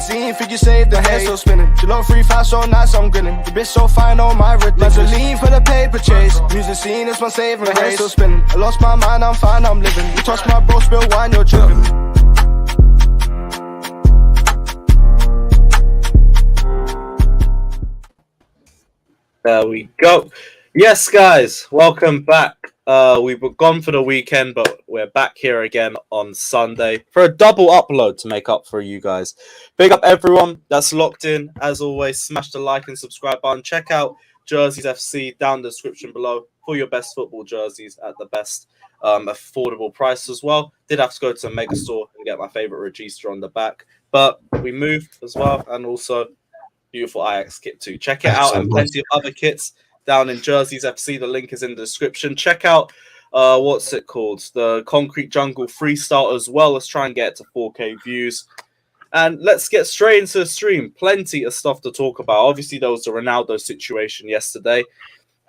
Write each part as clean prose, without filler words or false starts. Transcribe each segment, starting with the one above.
Limousine, think you saved the head still spinning. She look 3 5 so nice, I'm grinning. The bitch so fine, oh my ridiculous. Vaseline for the paper chase. Music scene is my saving grace. Still spinning. I lost my mind, I'm fine, I'm living. You touch my bro, spill wine, you're tripping. There we go. Yes, guys, welcome back. We were gone for the weekend, but we're back here again on Sunday for a double upload to make up for you guys. Big up everyone that's locked in. As always, smash the like and subscribe button. Check out Jerseys FC down the description below for your best football jerseys at the best affordable price as well. Did have to go to a mega store and get my favorite Regista on the back, but we moved as well, and also beautiful Ajax kit too. Check it out, and plenty of other kits down in Jerseys FC. The link is in the description. Check out what's it called? The Concrete Jungle Freestyle as well. Let's try and get to 4K views. And let's get straight into the stream. Plenty of stuff to talk about. Obviously, there was the Ronaldo situation yesterday.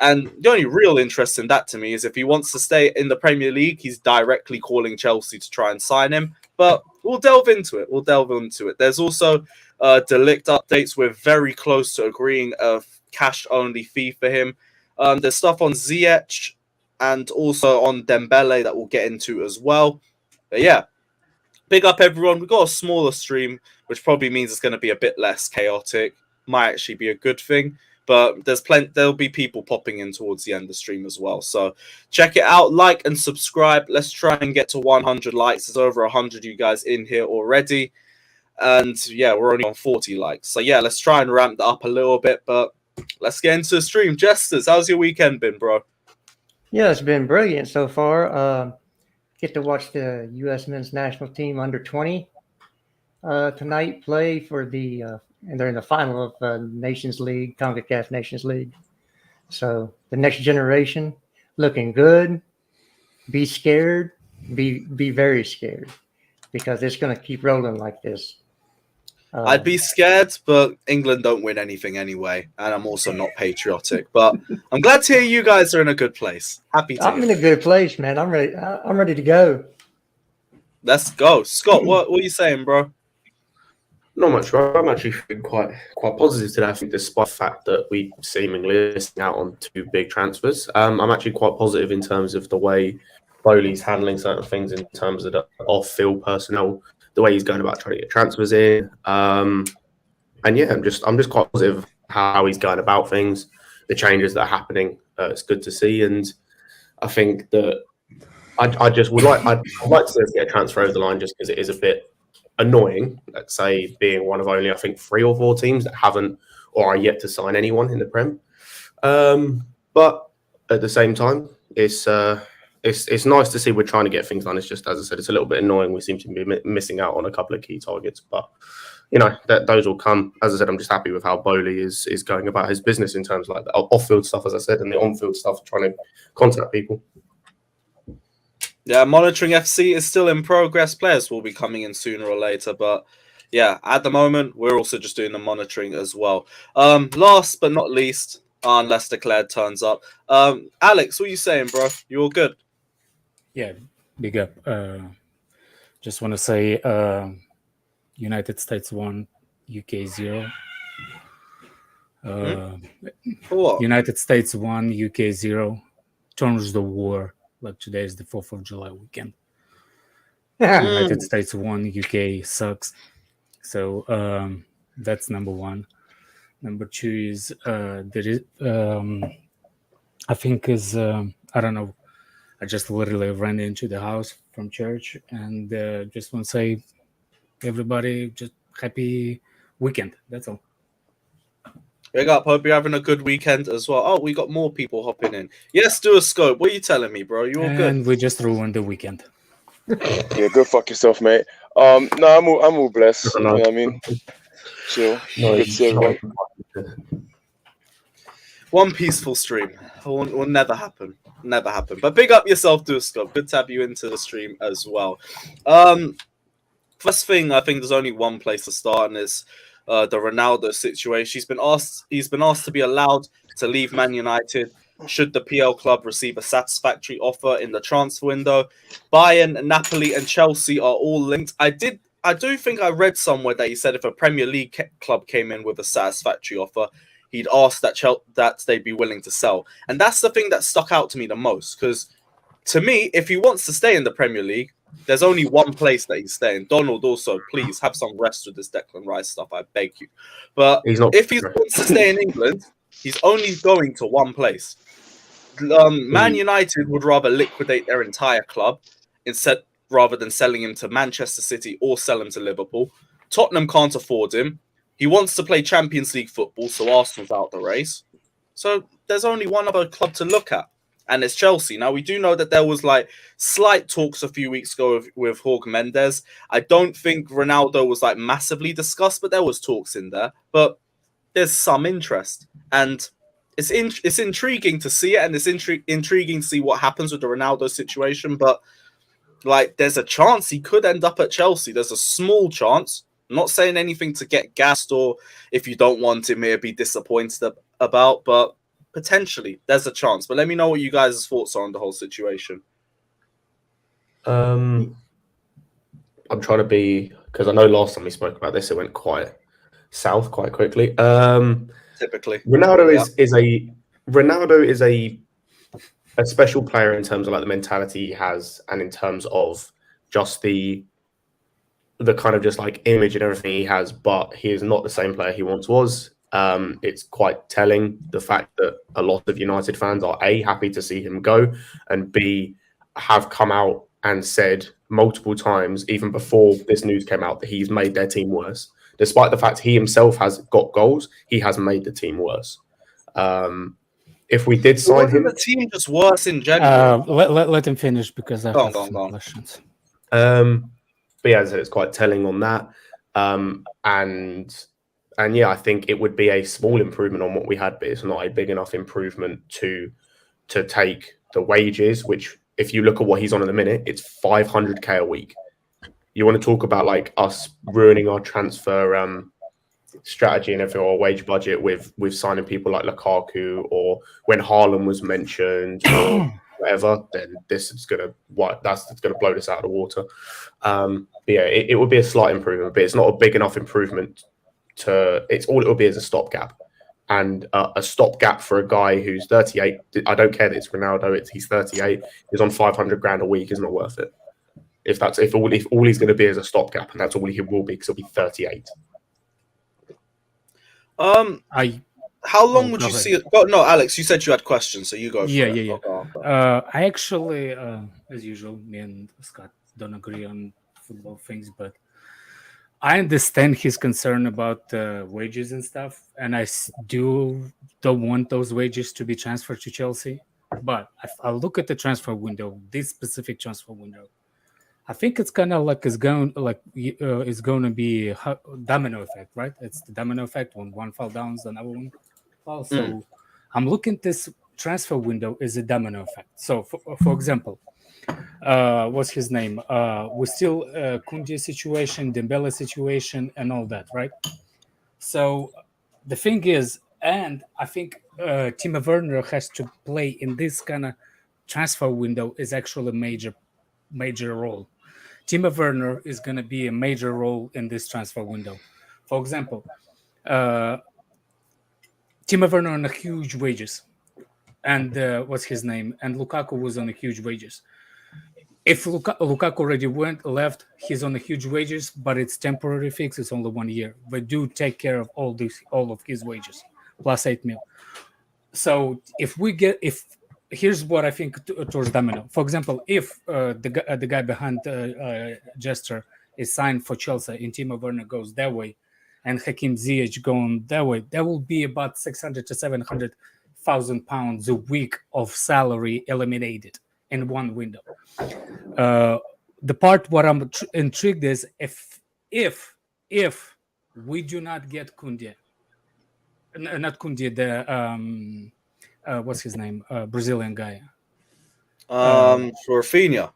And the only real interest in that to me is if he wants to stay in the Premier League, he's directly calling Chelsea to try and sign him. But we'll delve into it. There's also the Ligt updates. We're very close to agreeing a cash-only fee for him. There's stuff on Ziyech and also on Dembele that we'll get into as well. But yeah, big up everyone. We've got a smaller stream, which probably means it's going to be a bit less chaotic. Might actually be a good thing. But there'll be people popping in towards the end of the stream as well. So check it out, like and subscribe. Let's try and get to 100 likes. There's over 100 of you guys in here already. And yeah, we're only on 40 likes. So yeah, let's try and ramp that up a little bit. But let's get into the stream. Jesters, how's your weekend been, bro? Yeah, it's been brilliant so far. Get to watch the U.S. men's national team under 20 tonight play for the and they're in the final of Nations League, CONCACAF Nations League. So the next generation looking good. Be scared. Be very scared because it's going to keep rolling like this. I'd be scared, but England don't win anything anyway, and I'm also not patriotic. But I'm glad to hear you guys are in a good place. Happy to. I'm in a good place, man. I'm ready. I'm ready to go. Let's go, Scott. What are you saying, bro? Not much, bro. I'm actually feeling quite positive today. I think, despite the fact that we seemingly missing out on 2 big transfers, I'm actually quite positive in terms of the way Bowley's handling certain things in terms of the off-field personnel, the way he's going about trying to get transfers in, and yeah, I'm just quite positive how he's going about things, the changes that are happening. It's good to see, and I think that I'd like to see us get a transfer over the line just because it is a bit annoying, let's say, being one of only, I think, 3 or 4 teams that haven't or are yet to sign anyone in the Prem. But at the same time, it's nice to see we're trying to get things done. It's just, as I said, it's a little bit annoying. We seem to be missing out on a couple of key targets, but you know, those will come. As I said, I'm just happy with how Bowley is going about his business in terms of like the off-field stuff, as I said, and the on-field stuff, trying to contact people. Yeah, monitoring FC is still in progress. Players will be coming in sooner or later, but yeah, at the moment, we're also just doing the monitoring as well. Last but not least, unless Declared turns up, Alex, what are you saying, bro? You all good? Yeah, big up. Just want to say United States 1, UK 0. What? United States 1, UK 0. Turns the war. Like today is the 4th of July weekend. United States 1, UK sucks. So that's number 1. Number 2 is there is I think is I don't know. I just literally ran into the house from church and just want to say everybody just happy weekend. That's all. Big up. Hope you're having a good weekend as well. Oh, we got more people hopping in. Yes, do a scope. What are you telling me, bro? You all good? And we just ruined the weekend. Yeah, go fuck yourself, mate. No, I'm all blessed. You know what I mean? Chill. Good to see everyone. One peaceful stream will never happen. Never happen. But big up yourself, do a scope. Good to have you into the stream as well. First thing, I think there's only one place to start, and it's the Ronaldo situation. He's been asked to be allowed to leave Man United should the PL club receive a satisfactory offer in the transfer window. Bayern, Napoli, and Chelsea are all linked. I did I do think I read somewhere that he said if a Premier League club came in with a satisfactory offer, he'd ask that they'd be willing to sell. And that's the thing that stuck out to me the most. Because to me, if he wants to stay in the Premier League, there's only one place that he's staying. Donald, also, please have some rest with this Declan Rice stuff. I beg you. But if he wants to stay in England, he's only going to one place. Man United would rather liquidate their entire club rather than selling him to Manchester City or sell him to Liverpool. Tottenham can't afford him. He wants to play Champions League football, so Arsenal's out the race. So there's only one other club to look at, and it's Chelsea. Now, we do know that there was like slight talks a few weeks ago with Jorge Mendes. I don't think Ronaldo was like massively discussed, but there was talks in there. But there's some interest, and it's intriguing to see it, and it's intriguing to see what happens with the Ronaldo situation. But like, there's a chance he could end up at Chelsea. There's a small chance. I'm not saying anything to get gassed, or if you don't want him, maybe be disappointed about, but potentially there's a chance. But let me know what you guys' thoughts are on the whole situation. I'm trying to be, because I know last time we spoke about this, it went quite south quite quickly. Typically, Ronaldo is a special player in terms of like the mentality he has, and in terms of just the kind of just like image and everything he has, but he is not the same player he once was. It's quite telling, the fact that a lot of United fans are A, happy to see him go, and B, have come out and said multiple times, even before this news came out, that he's made their team worse. Despite the fact he himself has got goals, he has made the team worse. If we did sign him, the team just worse in general. Let him finish, because I have some questions. But yeah, so it's quite telling on that. And yeah, I think it would be a small improvement on what we had, but it's not a big enough improvement to take the wages, which, if you look at what he's on in the minute, it's 500k a week. You want to talk about like us ruining our transfer strategy and everything, our wage budget with signing people like Lukaku, or when Haaland was mentioned, or whatever, then this is gonna blow this out of the water. But yeah, it would be a slight improvement, but it's not a big enough improvement it will be as a stopgap. And a stopgap for a guy who's 38, I don't care that it's Ronaldo, he's 38, he's on 500 grand a week, is not worth it. If all he's going to be is a stopgap, and that's all he will be, because he'll be 38. How long would you see it? Oh, no, Alex, you said you had questions, so you go. Yeah. I actually, as usual, me and Scott don't agree on football things, but I understand his concern about wages and stuff, and I don't want those wages to be transferred to Chelsea. But if I look at the transfer window, this specific transfer window, I think it's kind of like it's going to be a domino effect, right? It's the domino effect. When one fall down, another one falls. So I'm looking at this transfer window as a domino effect. So, for example, what's his name? We still Koundé situation, Dembele situation, and all that, right? So the thing is, and I think Timo Werner has to play in this kind of transfer window is actually a major role. Timo Werner is going to be a major role in this transfer window. For example, Timo Werner on a huge wages, and what's his name? And Lukaku was on a huge wages. If Lukaku already left, he's on a huge wages, but it's temporary fix. It's only 1 year. But do take care of all of his wages, plus 8 mil. So here's what I think towards domino. For example, if the guy behind Jester is signed for Chelsea and Timo Werner goes that way, and Hakim Ziyech going that way, that will be about 600 to 700,000 pounds a week of salary eliminated in one window. The part what I'm intrigued is if we do not get Koundé, not Koundé, the what's his name, Brazilian guy, Raphinha.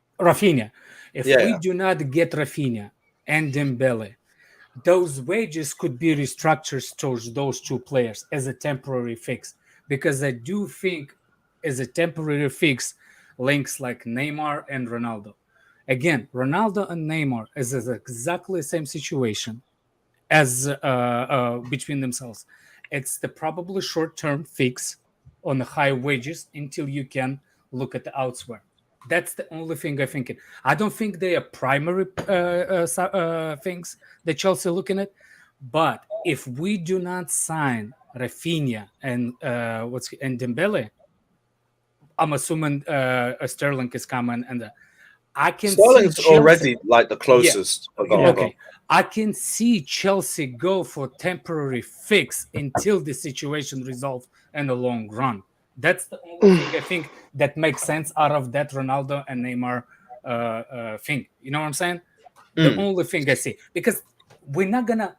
If we do not get Raphinha and Dembele, those wages could be restructured towards those two players as a temporary fix, because I do think as a temporary fix links like Neymar and Ronaldo. Again, Ronaldo and Neymar is exactly the same situation as between themselves. It's the probably short-term fix on the high wages until you can look at the elsewhere. That's the only thing I think. I don't think they are primary things that Chelsea are looking at. But if we do not sign Raphinha and Dembele, I'm assuming Sterling is coming, and I can Sterling's see Chelsea, already like the closest. Okay, I can see Chelsea go for temporary fix until the situation resolves in the long run. That's the only thing I think that makes sense out of that Ronaldo and Neymar thing. You know what I'm saying? The only thing I see, because we're not gonna.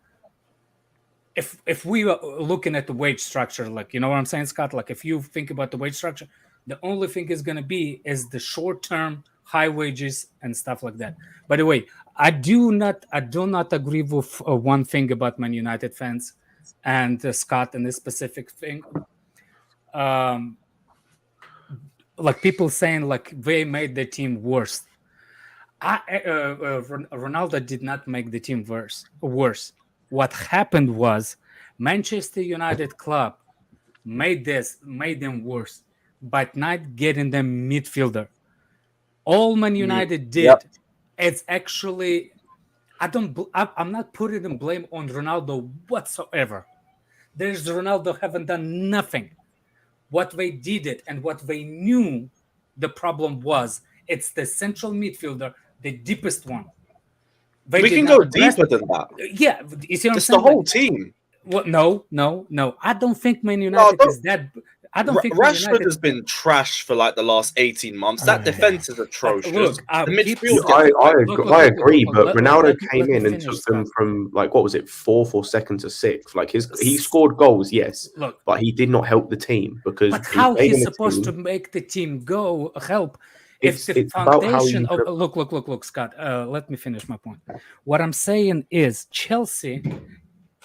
If we were looking at the wage structure, like, you know what I'm saying, Scott? Like, if you think about the wage structure, the only thing is going to be is the short-term high wages and stuff like that. By the way, I do not agree with one thing about Man United fans and Scott and this specific thing. Like people saying like they made the team worse. Ronaldo did not make the team worse. What happened was Manchester United club made them worse by not getting them midfielder. All Man United did is actually, I'm not putting the blame on Ronaldo whatsoever. There's Ronaldo haven't done nothing. What they did it and what they knew the problem was, it's the central midfielder, the deepest one. We can go deeper than that. Yeah, you see what I'm saying? It's the whole team. Well, no. I don't think Man United is that. I don't think Rashford has been trashed for like the last 18 months. That defense is atrocious. Look, the midfield. I agree, but Ronaldo came in and took them from like, what was it, 4th or 2nd to 6th. Like he scored goals, yes, but he did not help the team because. But how he's supposed to make the team help? If the foundation of look, Scott, let me finish my point. What I'm saying is Chelsea,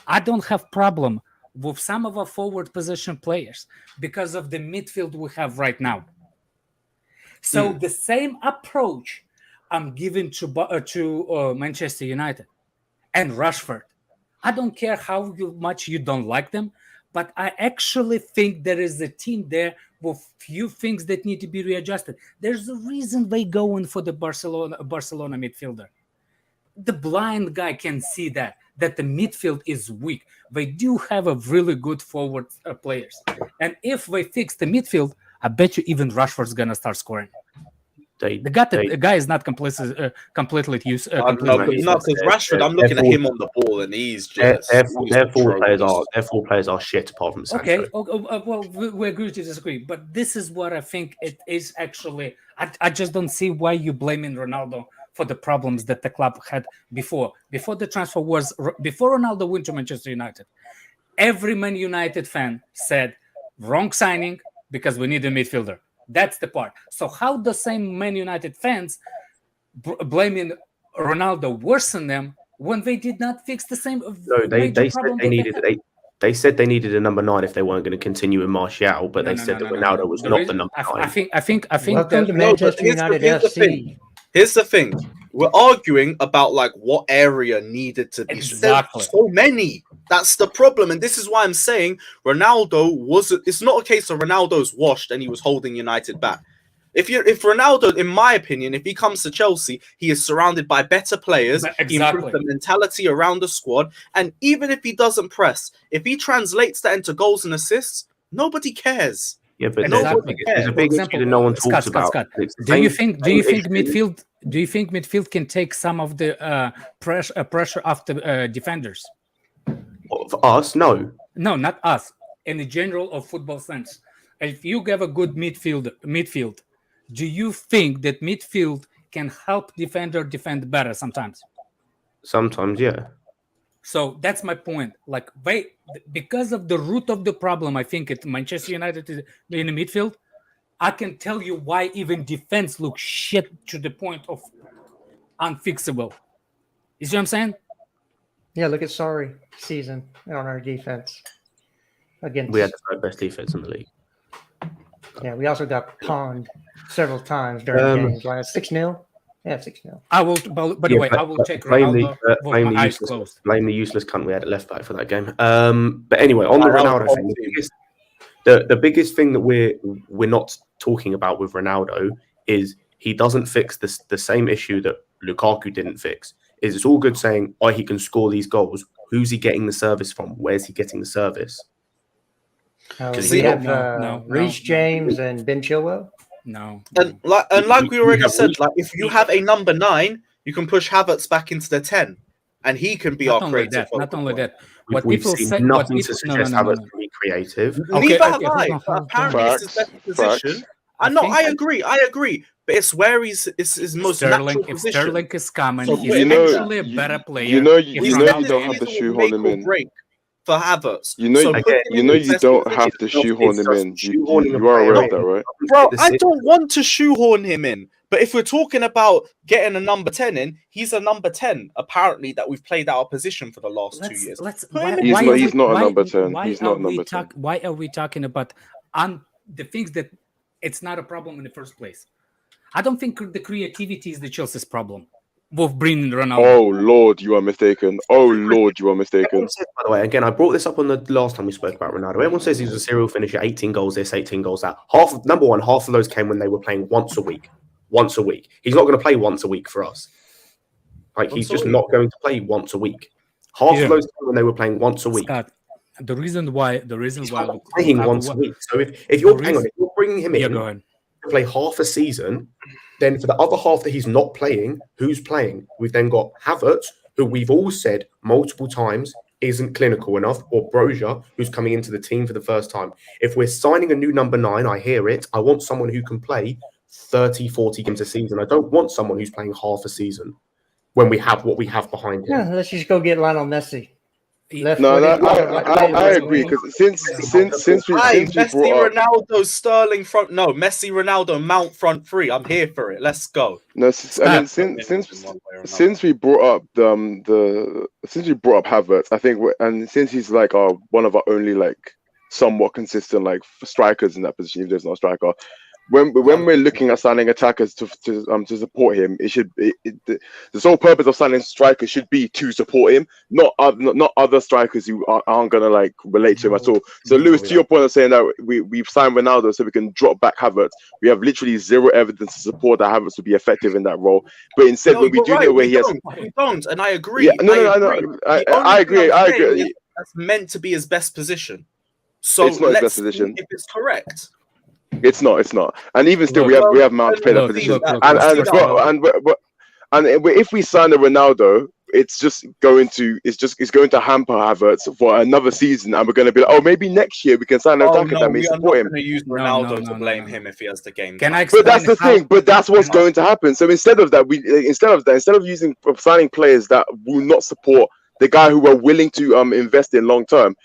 I don't have problem with some of our forward position players because of the midfield we have right now. So the same approach I'm giving to Manchester United and Rashford. I don't care how much you don't like them, but I actually think there is a team there with few things that need to be readjusted. There's a reason they going for the Barcelona midfielder. The blind guy can see that the midfield is weak. They do have a really good forward players. And if they fix the midfield, I bet you even Rashford's going to start scoring. The guy is not completely used. No, because Rashford, I'm looking at him on the ball, and he's just. Their four players are shit apart from Sancho. Okay, well, we agree to disagree, but this is what I think it is actually. I just don't see why you blaming Ronaldo for the problems that the club had before the transfer wars, before Ronaldo went to Manchester United. Every Man United fan said, wrong signing because we need a midfielder. That's the part. So how the same Man United fans blaming Ronaldo worse than them when they did not fix the same? No, they said they needed a number 9 if they weren't going to continue with Martial, but they said that Ronaldo was not the number 9. I think. Welcome to Manchester United FC. Here's the thing. We're arguing about like what area needed to be. Exactly. So many. That's the problem. And this is why I'm saying Ronaldo wasn't. It's not a case of Ronaldo's washed and he was holding United back. If Ronaldo, in my opinion, if he comes to Chelsea, he is surrounded by better players. Exactly. He improves the mentality around the squad. And even if he doesn't press, if he translates that into goals and assists, nobody cares. Yeah, but there's a big issue that no one talks about. Scott. Do you think midfield can take some of the pressure off the defenders? For us, no. No, not us. In the general of football sense, if you have a good midfield, do you think that midfield can help defender defend better sometimes? Sometimes, yeah. So that's my point. Like, because of the root of the problem, I think at Manchester United is in the midfield. I can tell you why even defense looks shit to the point of unfixable. You see what I'm saying? Yeah, look at Sarri season on our defense. We had the third best defense in the league. Yeah, we also got pawned several times during games. Last 6-0. Yeah, 6-0. I will. By the way, I will check Ronaldo with my eyes closed. Blame the useless cunt we had at left back for that game. But anyway, on the Ronaldo thing, the biggest thing that we're not talking about with Ronaldo is he doesn't fix the same issue that Lukaku didn't fix. It's all good saying, oh, he can score these goals. Who's he getting the service from? Where's he getting the service? We have Reece James and Ben Chilwell. No. And like we already said, like if you have a number 9, you can push Havertz back into the 10, and he can be our creative. Not only that. What people say, nothing to suggest Havertz can be creative. Neither have I. Apparently, it's his best position. I agree. But it's where it's his most natural position. If Sterling is coming, so he's actually a better player. You don't have to shoehorn him in. For Havertz. You don't have to shoehorn him in. You are aware of that, right? Bro, I don't want to shoehorn him in. But if we're talking about getting a number 10 in, he's a number 10, apparently, that we've played out of position for the last 2 years. He's not a number 10. He's not a number 10. Why are we talking about the things that it's not a problem in the first place? I don't think the creativity is the Chelsea's problem with bringing Ronaldo. Oh, Lord, you are mistaken. By the way, again, I brought this up on the last time we spoke about Ronaldo. Everyone says he's a serial finisher, 18 goals this, 18 goals that. Half of those came when they were playing once a week. He's not going to play once a week for us. Like, he's just not going to play once a week. Half of those came when they were playing once a week. Scott, the reason why playing once a week. So if you're bringing him in to play half a season, then for the other half that he's not playing, who's playing? We've then got Havertz, who we've all said multiple times isn't clinical enough, or Broja, who's coming into the team for the first time. If we're signing a new number 9, I hear it. I want someone who can play 30, 40 games a season. I don't want someone who's playing half a season when we have what we have behind him. Yeah, let's just go get Lionel Messi. I agree, because since we Messi, brought up Ronaldo, Sterling front. No, Messi, Ronaldo, Mount front 3. I'm here for it. Let's go. No, since we brought up Havertz, I think, and since he's like one of our only like somewhat consistent like strikers in that position, if there's not a striker. When we're looking at signing attackers to support him, the sole purpose of signing strikers should be to support him, not other strikers who aren't gonna like relate to him at all. So Lewis, to your point of saying that we've signed Ronaldo so we can drop back Havertz, we have literally zero evidence to support that Havertz will be effective in that role. But instead, when we do know where he don't, and I agree. Yeah, I agree. That's meant to be his best position. So it's not his best position. If it's correct. It's not. And even still, we have Mount to play that position. And if we sign a Ronaldo, it's going to hamper Havertz for another season, and we're going to be like, oh, maybe next year we can sign an attacker that may support him. We're not going to use Ronaldo to blame him if he has the game. But that's the thing. But that's what's going to happen. So instead of signing players that will not support the guy who we're willing to invest in long term,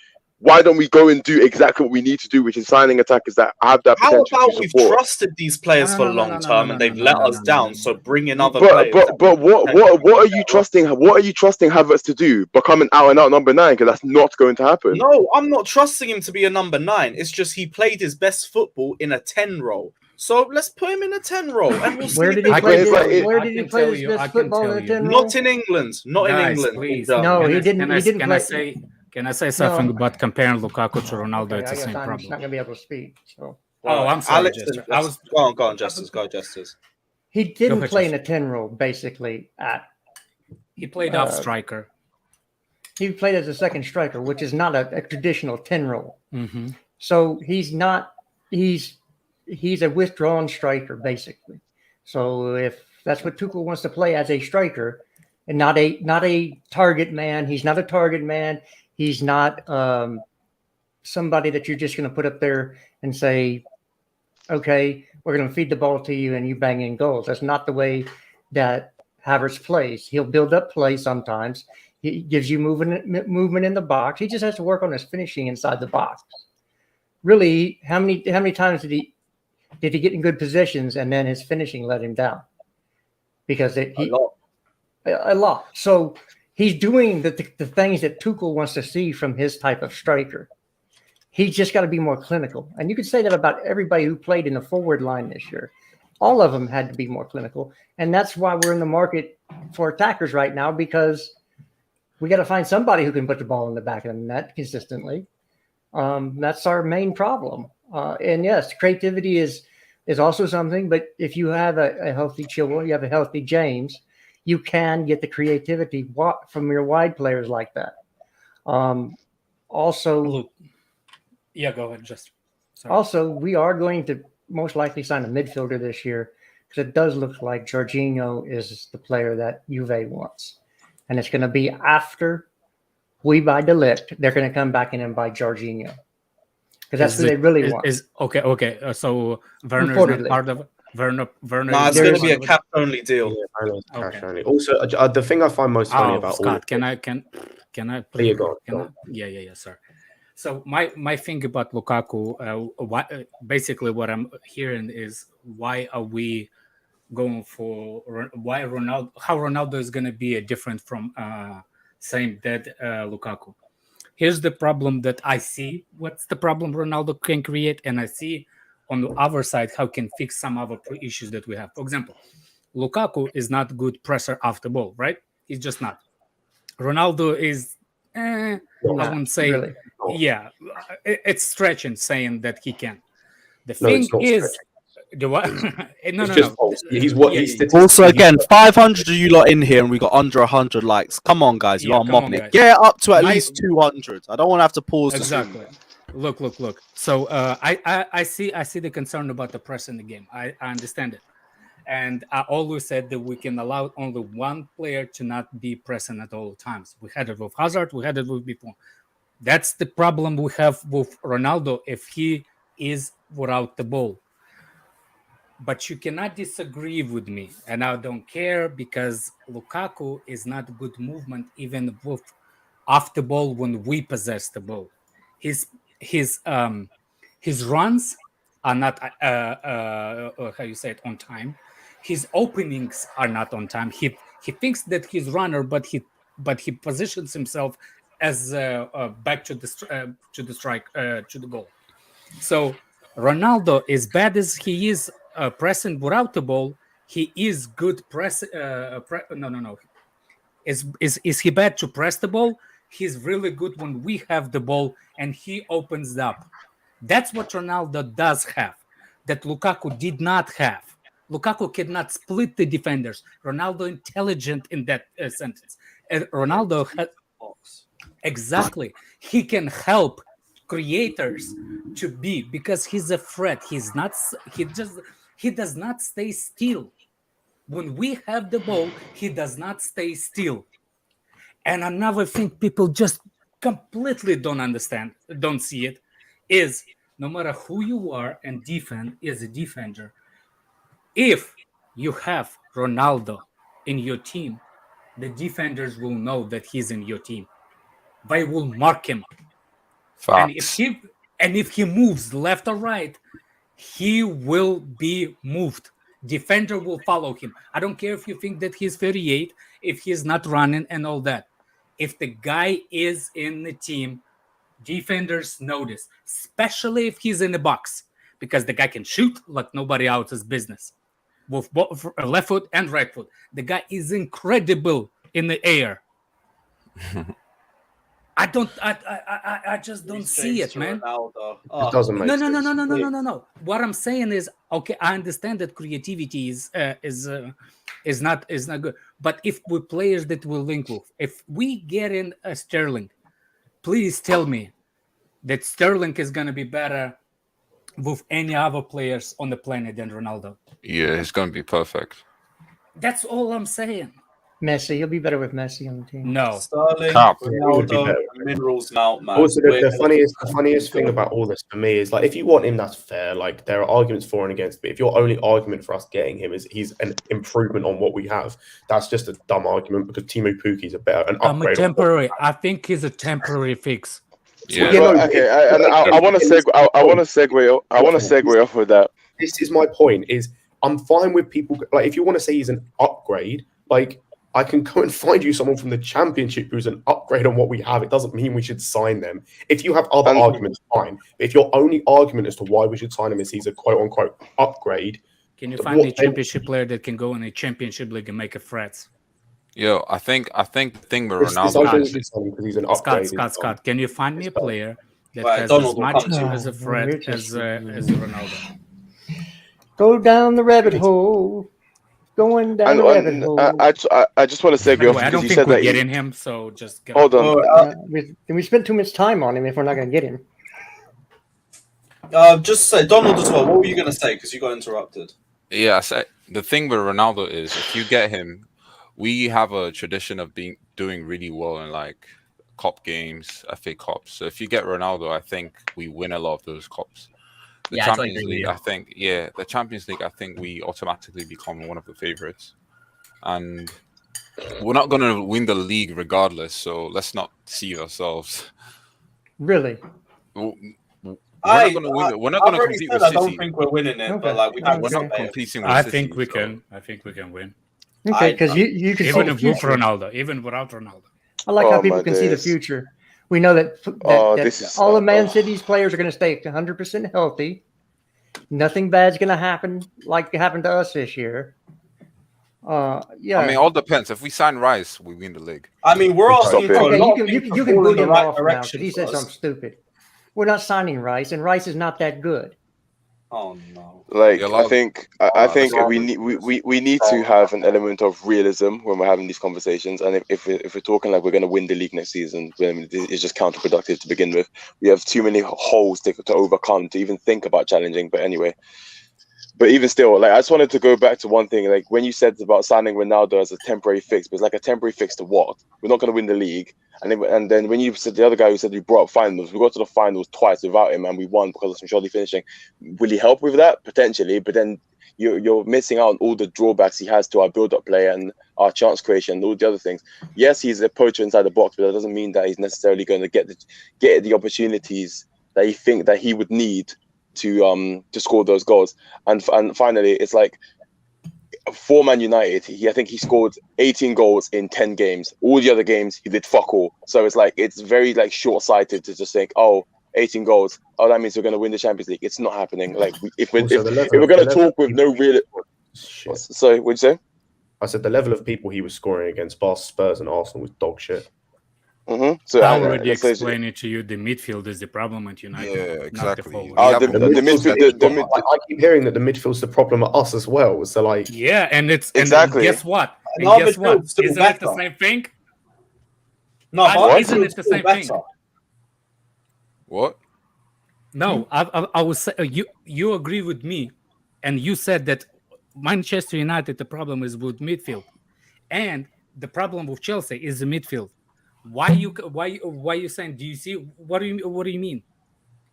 why don't we go and do exactly what we need to do, which is signing attackers that have that potential? How about we've trusted these players for long term and they've let us down? So bring in other players. But what are you trusting? What are you trusting Havertz to do? Become an out and out number 9? Because that's not going to happen. No, I'm not trusting him to be a number 9. It's just he played his best football in a 10 role. So let's put him in a 10 role, and we'll see. Where did he play his best football in a 10 role? Not in England. Not in England. Please. No, he didn't. Can I say something about comparing Lukaku to Ronaldo? It's the same problem. I'm not gonna be able to speak. So. I'm sorry, Alex, go on, Justice. Go, Justice. He didn't play in a 10 role, basically. He played off striker. He played as a second striker, which is not a traditional 10 role. Mm-hmm. So he's not. He's a withdrawn striker, basically. So if that's what Tuchel wants to play as a striker, and not a target man, he's not a target man. He's not somebody that you're just going to put up there and say, okay, we're going to feed the ball to you and you bang in goals. That's not the way that Havertz plays. He'll build up play sometimes. He gives you movement in the box. He just has to work on his finishing inside the box. Really, how many times did he get in good positions and then his finishing let him down? Because a lot. So he's doing the things that Tuchel wants to see from his type of striker. He's just got to be more clinical. And you could say that about everybody who played in the forward line this year. All of them had to be more clinical. And that's why we're in the market for attackers right now, because we got to find somebody who can put the ball in the back of the net consistently. That's our main problem. And yes, creativity is also something, but if you have a healthy Chilwell, you have a healthy James, you can get the creativity from your wide players like that. Also, Look, yeah, go ahead, just. Sorry. Also, we are going to most likely sign a midfielder this year, because it does look like Jorginho is the player that Juve wants. And it's going to be after we buy the Ligt, they're going to come back in and buy Jorginho. Because that's what they really want. Okay. So Werner is not part of it? Werner No, it's going to be a cash-only deal. Yeah, cash only. Also, the thing I find most funny about Scott, all can I There you go. Yeah, sorry. So my thing about Lukaku, basically what I'm hearing is, why are we going for how Ronaldo is going to be different from same dead Lukaku? Here's the problem that I see. What's the problem Ronaldo can create, and I see on the other side how can fix some other issues that we have. For example, Lukaku is not good presser after ball, right? He's just not. Ronaldo is, I wouldn't say, really. Yeah, it's stretching saying that he can. The thing is, no. He's also, again, 500 of you lot in here, and we got under 100 likes. Come on, guys, you are mobbing it. Get up to at least 200. I don't want to have to pause. Exactly. Look. So I see the concern about the press in the game. I understand it, and I always said that we can allow only one player to not be present at all times. We had it with Hazard. We had it with Buffon. That's the problem we have with Ronaldo if he is without the ball. But you cannot disagree with me, and I don't care, because Lukaku is not good movement even with off the ball when we possess the ball. His runs are not how you say it, on time. His openings are not on time. He thinks that he's runner, but he positions himself as back to the strike to the goal. So Ronaldo, as bad as he is pressing without the ball, he is good press. No. Is he bad to press the ball? He's really good when we have the ball and he opens up. That's what Ronaldo does have, that Lukaku did not have. Lukaku cannot split the defenders. Ronaldo intelligent in that sentence. And Ronaldo exactly. He can help creators to be, because he's a threat. He does not stay still. When we have the ball, he does not stay still. And another thing people just completely don't understand, don't see it, is no matter who you are and defend as a defender, if you have Ronaldo in your team, the defenders will know that he's in your team. They will mark him. Facts. And if he moves left or right, he will be moved. Defender will follow him. I don't care if you think that he's 38, if he's not running and all that. If the guy is in the team, defenders notice, especially if he's in the box, because the guy can shoot like nobody else's business with both left foot and right foot. The guy is incredible in the air. I just don't see it, man. It doesn't make sense. No. What I'm saying is, okay, I understand that creativity is not good. But if we players that will link with, if we get in a Sterling, please tell me that Sterling is going to be better with any other players on the planet than Ronaldo. Yeah, he's going to be perfect. That's all I'm saying. Messi, he'll be better with Messi on the team. No. Sterling, Cap. Ronaldo, minerals out, man. Also, the funniest thing about all this for me is, like, if you want him, that's fair. Like, there are arguments for and against. But if your only argument for us getting him is he's an improvement on what we have, that's just a dumb argument, because Timo Pukki's an upgrade. Temporary. I think he's a temporary fix. Yeah. Okay, I want to segue. I want to segue off with that. This is my point. Is I'm fine with people, like, if you want to say he's an upgrade, like, I can go and find you someone from the Championship who's an upgrade on what we have. It doesn't mean we should sign them. If you have other arguments, fine. But if your only argument as to why we should sign him is he's a quote-unquote upgrade, Can you find me a championship player that can go in a championship league and make a threat? Yo, I think the thing with It's Ronaldo obviously is because he's an upgrade. Scott, can you find me a player that Right, has Donald as will much come to you. as a threat as Ronaldo? Go down the rabbit hole. Going down the rabbit hole. I just want to say, By the way, I because don't you think said we're that. getting him, so just get Hold on. We spent too much time on him if we're not going to get him. Just say Donald as well. What were you going to say? Because you got interrupted. yeah. The thing with Ronaldo is if you get him, we have a tradition of doing really well in like cup games, FA Cups. So if you get Ronaldo, I think we win a lot of those cups. The Champions League, the Champions League, I think we automatically become one of the favorites, and we're not going to win the league regardless. So let's not deceive ourselves. Really? We're not going to win. We're not going to compete with I City. don't think we're winning it, but like we We're have not competing with I City. think we can. I think we can win. Okay, because you can see Even the with future. Ronaldo, even without Ronaldo. I like how Oh, people my can see the days. future. We know that, This is all of Man City's players are going to stay 100% healthy. Nothing bad's going to happen like it happened to us this year. Yeah. I mean, all depends. If we sign Rice, we win the league. I mean, we're asking for a Okay, lot you of can things you to can fall boot in the him right off now because direction he for said us. something stupid. We're not signing Rice, and Rice is not that good. Oh no! Like Yeah, I think we need to have an element of realism when we're having these conversations. And if we're talking like we're going to win the league next season, then it's just counterproductive to begin with. We have too many holes to overcome to even think about challenging. But anyway, but even still, like I just wanted to go back to one thing. Like when you said about signing Ronaldo as a temporary fix, but it's like a temporary fix to what? We're not going to win the league. And then when you said the other guy who said we brought up finals, we got to the finals twice without him, and we won because of some shoddy finishing. Will he help with that potentially? But then you're missing out on all the drawbacks he has to our build-up play and our chance creation, and all the other things. Yes, he's a poacher inside the box, but that doesn't mean that he's necessarily going to get the opportunities that he think that he would need to score those goals. And finally, it's like, for Man United, I think he scored 18 goals in 10 games. All the other games, he did fuck all. So it's like, it's very like short-sighted to just think, 18 goals. Oh, that means we're going to win the Champions League. It's not happening. Like, if we're going to talk with no real... Sorry, what'd you say? I said the level of people he was scoring against Spurs and Arsenal was dog shit. Mm-hmm. So I already explained it to you. The midfield is the problem at United. Yeah, exactly. Not the midfield. I keep hearing that the midfield's the problem at us as well. So like, yeah, and it's exactly. And guess what? And And guess what? still Isn't better. it the same thing? No, Isn't it the same thing? What? No, I was say, you agree with me, and you said that Manchester United the problem is with midfield, and the problem with Chelsea is the midfield. Why you saying? Do you see what do you mean?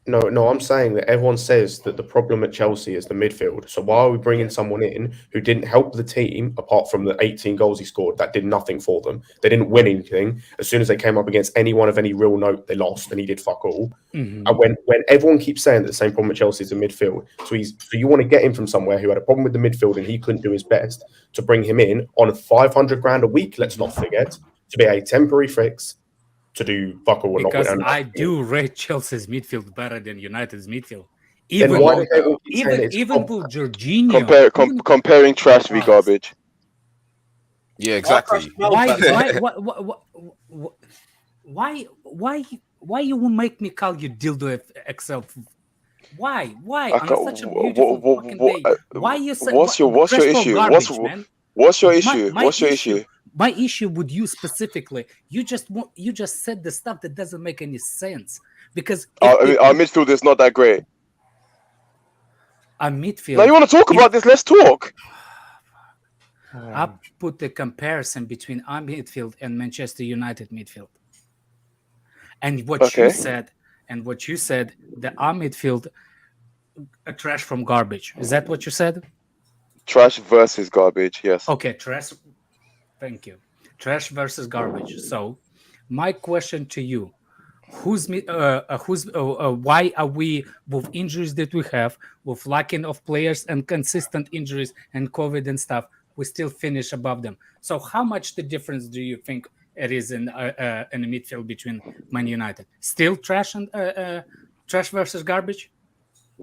No, I'm saying that everyone says that the problem at Chelsea is the midfield. So why are we bringing someone in who didn't help the team apart from the 18 goals he scored? That did nothing for them. They didn't win anything. As soon as they came up against anyone of any real note, they lost, and he did fuck all. Mm-hmm. And when everyone keeps saying that the same problem at Chelsea is the midfield, so you want to get him from somewhere who had a problem with the midfield and he couldn't do his best to bring him in on 500 grand a week. Let's not forget, to be a temporary fix. To do fuck all, because not I do rate Chelsea's midfield better than United's midfield. Even with Jorginho. Comparing trash with garbage. Yeah, exactly. Why you will make me call you dildo Excel? Why? On such a beautiful fucking day. Why you say? What's your issue? What's your issue? My issue with you specifically, you just said the stuff that doesn't make any sense because our midfield is not that great. Our midfield. Now you want to talk about this? Let's talk. I put the comparison between our midfield and Manchester United midfield, and what you said, the our midfield, a trash from garbage. Is that what you said? Trash versus garbage. Yes. Okay, trash. Thank you. Trash versus garbage. So, my question to you: why are we with injuries that we have, with lacking of players and consistent injuries and COVID and stuff, we still finish above them? So, how much the difference do you think it is in the midfield between Man United? Still trash and trash versus garbage?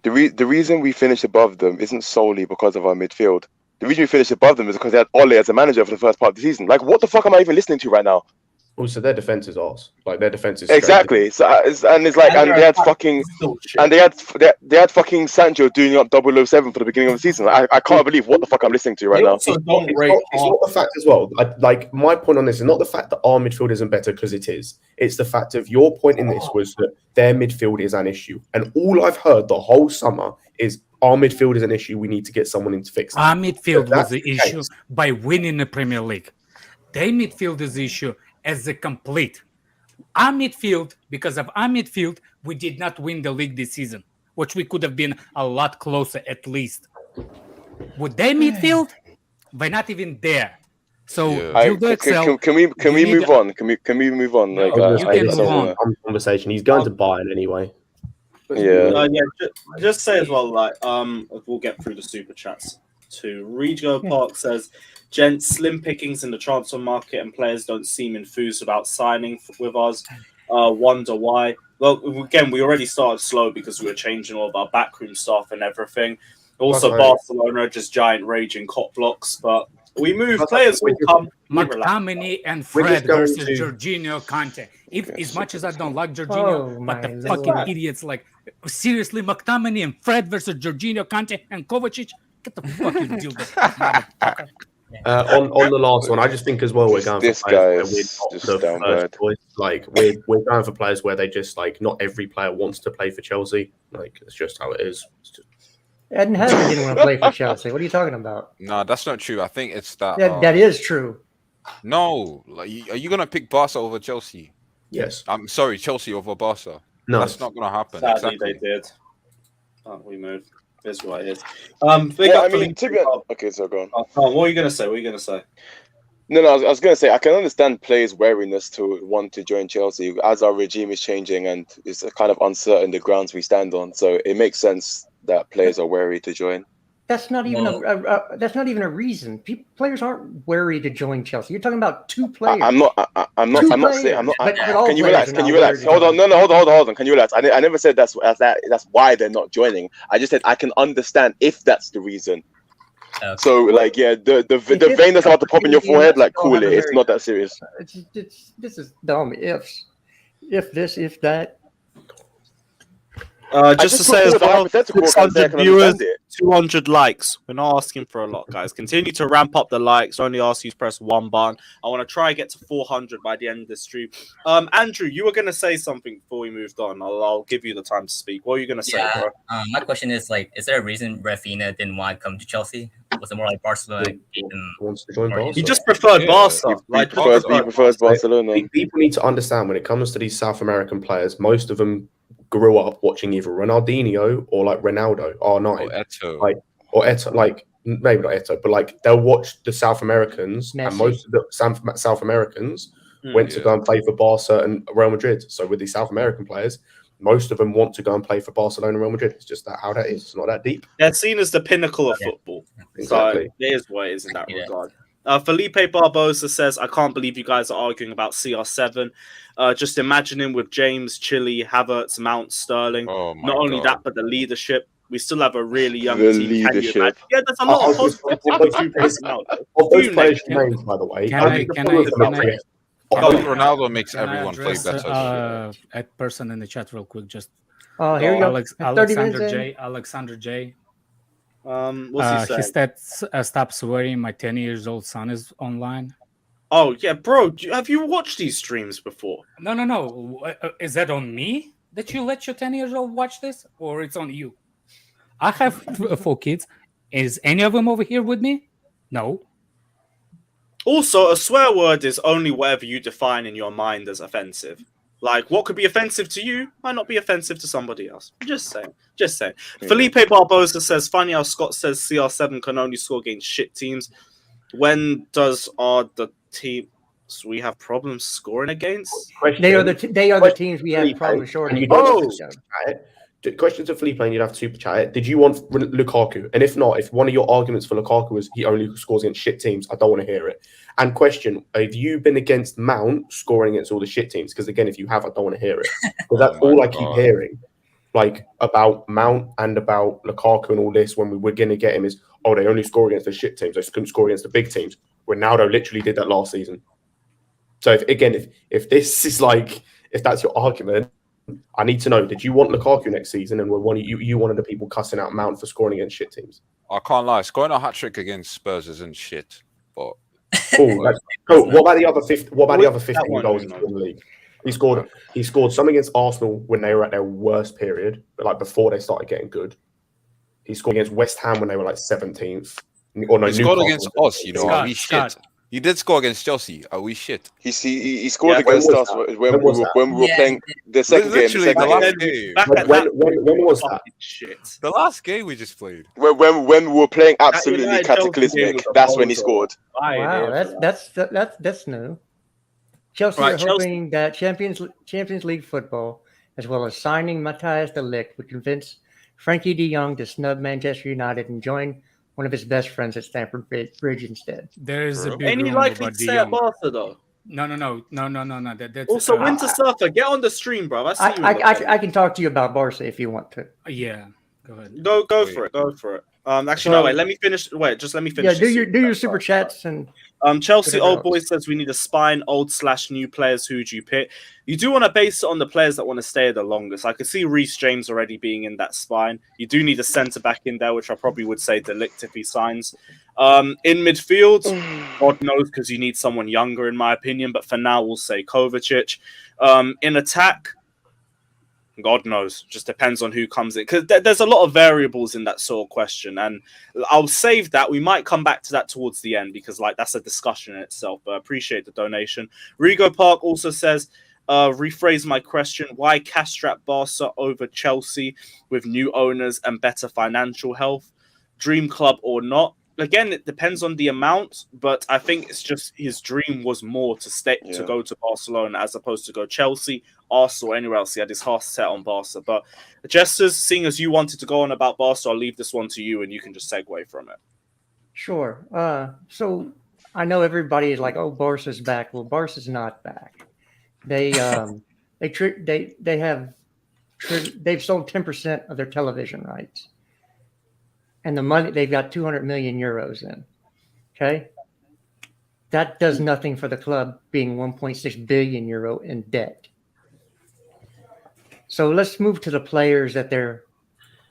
The reason we finish above them isn't solely because of our midfield. The reason we finish above them is because they had Ole as a manager for the first part of the season. Like, what the fuck am I even listening to right now? Also, their defense is arse. Like their defense is Exactly. So and they had fucking they had fucking Sancho doing up 007 for the beginning of the season. I can't believe what the fuck I'm listening to right now. Also don't It's rate not the fact as well. Like my point on this is not the fact that our midfield isn't better because it is. It's the fact of your point in this was that their midfield is an issue, and all I've heard the whole summer is our midfield is an issue. We need to get someone in to fix it. Our midfield was the case. issue by winning the Premier League. Their midfield is the issue as a complete. Our midfield, because of our midfield, we did not win the league this season, which we could have been a lot closer at least. With their midfield, we're not even there. So can we move on? Can we move on? Like, you can move on. Conversation. He's going to Bayern anyway. Yeah. Just say as well, like, we'll get through the super chats too. Rigo Park says, "Gents, slim pickings in the transfer market, and players don't seem enthused about signing with us. Wonder why." Well, again, we already started slow because we were changing all of our backroom stuff and everything. Also, Barcelona just giant raging cop blocks, but we move. Players will come. McTominay and Fred versus Jorginho Conte. As much as I don't like Jorginho, but the fucking idiots, like, seriously, McTominay and Fred versus Jorginho Conte and Kovacic, get the fucking deal with motherfucker. On the last one, I just think as well we're going this for guy players is where just down bad. Like we're going for players where they just like not every player wants to play for Chelsea. Like it's just how it is. Eden Hazard didn't want to play for Chelsea. What are you talking about? No, that's not true. I think it's that. That is true. No, like, are you gonna pick Barca over Chelsea? Yes. I'm sorry, Chelsea over Barca. No, that's not gonna happen. Sadly, they did. Oh, we moved. Here's what it is. Okay, so go on. What are you gonna say? No, I was gonna say I can understand players' wariness to want to join Chelsea as our regime is changing and it's kind of uncertain the grounds we stand on. So it makes sense that players are wary to join. That's not even a reason. Players aren't wary to join Chelsea. You're talking about two players. I'm not saying. Can you relax? Hold on. No, hold on. Can you relax? I never said that's why they're not joining. I just said I can understand if that's the reason. Okay. So like, yeah, the vein that's about to pop in your forehead, like, cool it. It's not that serious. This is dumb. If this, if that. Just to say as well, 600 viewers, 200 likes. We're not asking for a lot, guys. Continue to ramp up the likes. Only ask you to press one button. I want to try and get to 400 by the end of this stream. Andrew, you were going to say something before we moved on. I'll give you the time to speak. What are you going to say, bro? My question is, like, is there a reason Raphinha didn't want to come to Chelsea? Was it more like Barcelona wants to join Barca? He just preferred Barca. He prefers Barcelona. People need to understand when it comes to these South American players, most of them grew up watching either Ronaldinho or like Ronaldo, R9, or Eto, like maybe not Eto, but like they'll watch the South Americans, Messi. And most of the South Americans went to go and play for Barca and Real Madrid. So with these South American players, most of them want to go and play for Barcelona and Real Madrid. It's just how that is. It's not that deep. They're seen as the pinnacle of football. Exactly. So it is what it is in that regard. Felipe Barbosa says, I can't believe you guys are arguing about CR7. Just imagining with James, Chile, Havertz, Mount, Sterling. Not only that, but the leadership. We still have a really young team. Leadership. Yeah, there's a lot of positive of those players' names, by the way. Ronaldo makes everyone play better. A person in the chat real quick. Just here you go. Alexander J. What's he He said, "Stop swearing. My 10 years old son is online." Oh yeah, bro. Have you watched these streams before? No. Is that on me that you let your 10 years old watch this, or it's on you? I have 4 kids. Is any of them over here with me? No. Also, a swear word is only whatever you define in your mind as offensive. Like, what could be offensive to you might not be offensive to somebody else. Just saying. Yeah. Felipe Barbosa says, funny how Scott says CR7 can only score against shit teams. When does the teams we have problems scoring against? They are the teams we have problems scoring. Question to Felipe, and you'd have to super chat it. Did you want Lukaku? And if not, if one of your arguments for Lukaku was he only scores against shit teams, I don't want to hear it. And question, have you been against Mount scoring against all the shit teams? Because again, if you have, I don't want to hear it. Because that's all I keep hearing. like about Mount and about Lukaku and all this when we were going to get him is, oh, they only score against the shit teams. They couldn't score against the big teams. Ronaldo literally did that last season. So if this is like, if that's your argument, I need to know, did you want Lukaku next season and were you one of the people cussing out Mount for scoring against shit teams? I can't lie. Scoring a hat-trick against Spurs isn't shit, but... Cool. What about the other 50? What about the other 15 goals in the league? He scored some against Arsenal when they were at their worst period, but like before they started getting good. He scored against West Ham when they were like 17th. Or no, he scored against us, you know. Are we shit? He did score against Chelsea. Are we shit? He scored against us when we were playing the second game. When was that? Shit. The last game we just played. When we were playing absolutely cataclysmic, that's when he scored. Wow, that's new. Chelsea are hoping that Champions League football, as well as signing Matthias de Ligt, would convince Frankie de Jong to snub Manchester United and join one of his best friends at Stamford Bridge instead. There is a big Ain't he likely to stay at Barca though? No. That's, also, Winter Surfer, get on the stream, bro. I can talk to you about Barca if you want to. Yeah, go ahead. Go for it. Go for it. Actually, no. Wait. Let me finish. Just let me finish. Yeah, do your super chats and. Chelsea old boy says we need a spine, old/new players. Who do you pick? You do want to base it on the players that want to stay the longest. I could see Reece James already being in that spine. You do need a centre back in there, which I probably would say de Ligt if he signs. In midfield, God knows, because you need someone younger, in my opinion. But for now, we'll say Kovacic. In attack, God knows. Just depends on who comes in. Because there's a lot of variables in that sort of question. And I'll save that. We might come back to that towards the end because that's a discussion in itself. But I appreciate the donation. Rigo Park also says, rephrase my question. Why cash-strap Barca over Chelsea with new owners and better financial health? Dream club or not? Again, it depends on the amount, but I think it's just his dream was more to go to Barcelona as opposed to go Chelsea, Arsenal, or anywhere else. He had his heart set on Barca. But Jesters, seeing as you wanted to go on about Barca, I'll leave this one to you and you can just segue from it. Sure. So I know everybody is like, oh, Barca's back. Well, Barca's not back. They've sold 10% of their television rights. And the money, they've got 200 million euros in. Okay. That does nothing for the club being 1.6 billion euro in debt. So let's move to the players that they're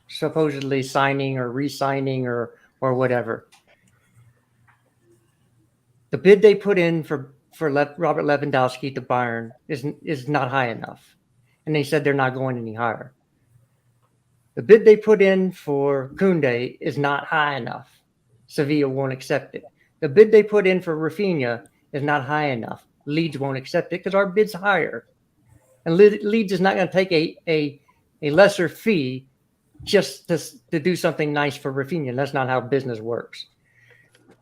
supposedly signing or re-signing or whatever. The bid they put in for Robert Lewandowski to Bayern is not high enough. And they said they're not going any higher. The bid they put in for Koundé is not high enough. Sevilla won't accept it. The bid they put in for Raphinha is not high enough. Leeds won't accept it because our bid's higher. And Leeds is not going to take a lesser fee just to do something nice for Raphinha. That's not how business works.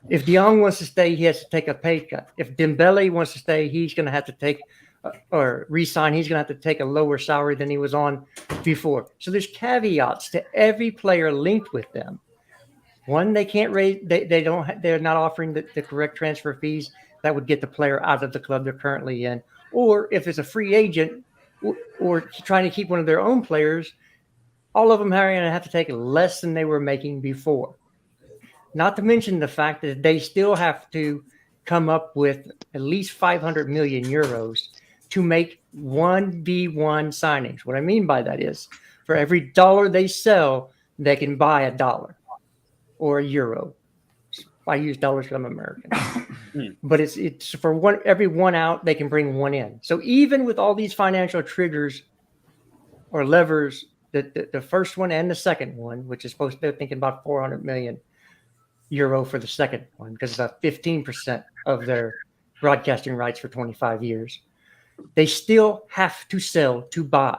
If De Jong wants to stay, he has to take a pay cut. If Dembele wants to stay, he's going to have to take or resign. He's going to have to take a lower salary than he was on before. So there's caveats to every player linked with them. One, they can't raise. They're not offering the correct transfer fees that would get the player out of the club they're currently in. Or if it's a free agent or trying to keep one of their own players, all of them are going to have to take less than they were making before. Not to mention the fact that they still have to come up with at least 500 million euros to make 1v1 signings. What I mean by that is for every dollar they sell, they can buy $1 or €1. I use dollars because I'm American. But it's for every one out, they can bring one in. So even with all these financial triggers or levers, the first one and the second one, which is supposed to be thinking about 400 million euro for the second one, because it's about 15% of their broadcasting rights for 25 years. They still have to sell to buy.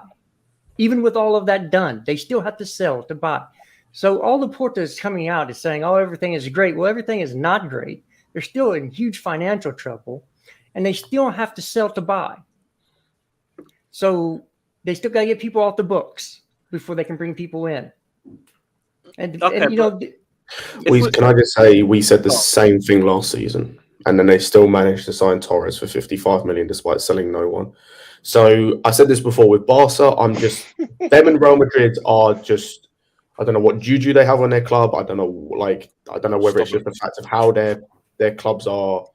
Even with all of that done, they still have to sell to buy. So all the Porta is coming out is saying, oh, everything is great. Well, everything is not great. They're still in huge financial trouble, and they still have to sell to buy. So they still got to get people off the books before they can bring people in. And you know, can I just say we said the same thing last season, and then they still managed to sign Torres for 55 million despite selling no one. So I said this before with Barca. Them and Real Madrid are just. I don't know what juju they have on their club. I don't know whether it's just the fact of how their clubs are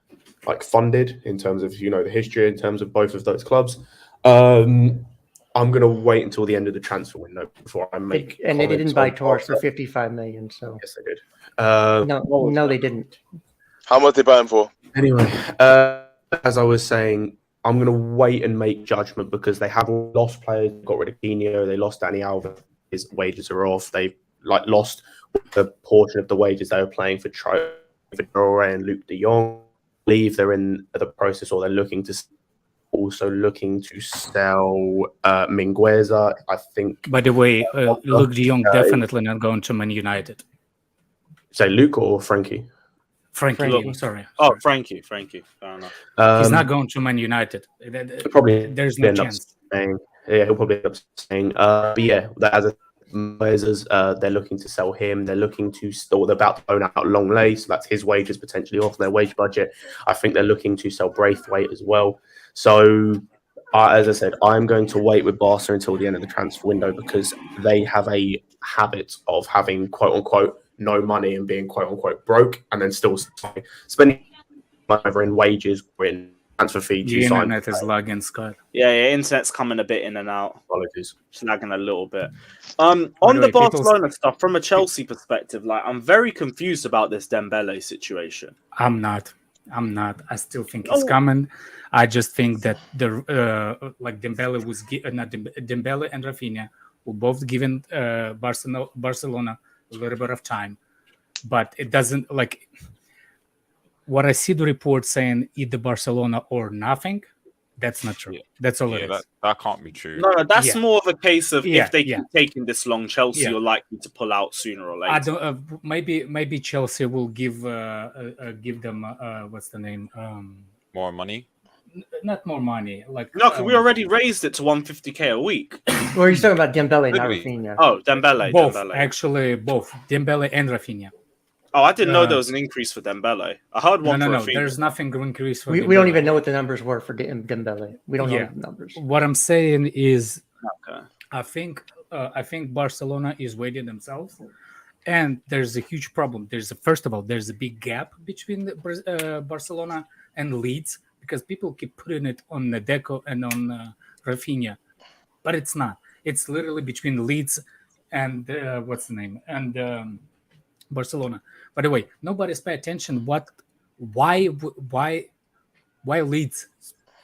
like funded in terms of the history in terms of both of those clubs. I'm going to wait until the end of the transfer window before I make. And they didn't buy Torres for 55 million. So yes, they did. No, they didn't. How much they buy him for? Anyway, as I was saying, I'm going to wait and make judgment because they have lost players. Got rid of Coutinho. They lost Dani Alves. His wages are off. They lost a portion of the wages they were playing for Traoré and Luke de Jong. I believe they're in the process, or they're looking to sell Mingueza. I think. By the way, Luke de Jong definitely not going to Man United. Say Luke or Frankie? Frankie. Sorry. Oh, Frankie. Fair enough. He's not going to Man United. Probably. There's no chance. He'll probably end up staying. But yeah, as a they're looking to sell him. They're looking to store. They're about to own out Longley, so that's his wages potentially off their wage budget. I think they're looking to sell Braithwaite as well. So, as I said, I'm going to wait with Barca until the end of the transfer window because they have a habit of having quote unquote no money and being quote unquote broke, and then still spending either in wages or in transfer fee. The internet is lagging, Scott. Yeah, internet's coming a bit in and out. Apologies. It's lagging a little bit. On the Barcelona stuff, from a Chelsea perspective, I'm very confused about this Dembele situation. I'm not. I still think it's coming. I just think that Dembele was Dembele and Raphinha were both given Barcelona a little bit of time, but it doesn't what I see the report saying either Barcelona or nothing. That's not true. That's all it is. That can't be true. No, that's more of a case of if they keep taking this long, Chelsea are likely to pull out sooner or later. I don't. Maybe Chelsea will give them what's the name? More money. Not more money. We already raised it to 150k a week. Well, you're talking about Dembele, not Raphinha. Oh, Dembele. Both Dembele and Raphinha. Oh, I didn't know there was an increase for Dembele. I heard one. No. There's nothing increase for. We don't even know what the numbers were for Dembele. We don't know the numbers. What I'm saying is, okay. I think Barcelona is waiting themselves, and there's a huge problem. First of all, there's a big gap between Barcelona and Leeds because people keep putting it on Deco and on Raphinha, but it's not. It's literally between Leeds and what's the name and Barcelona. By the way, nobody's pay attention why Leeds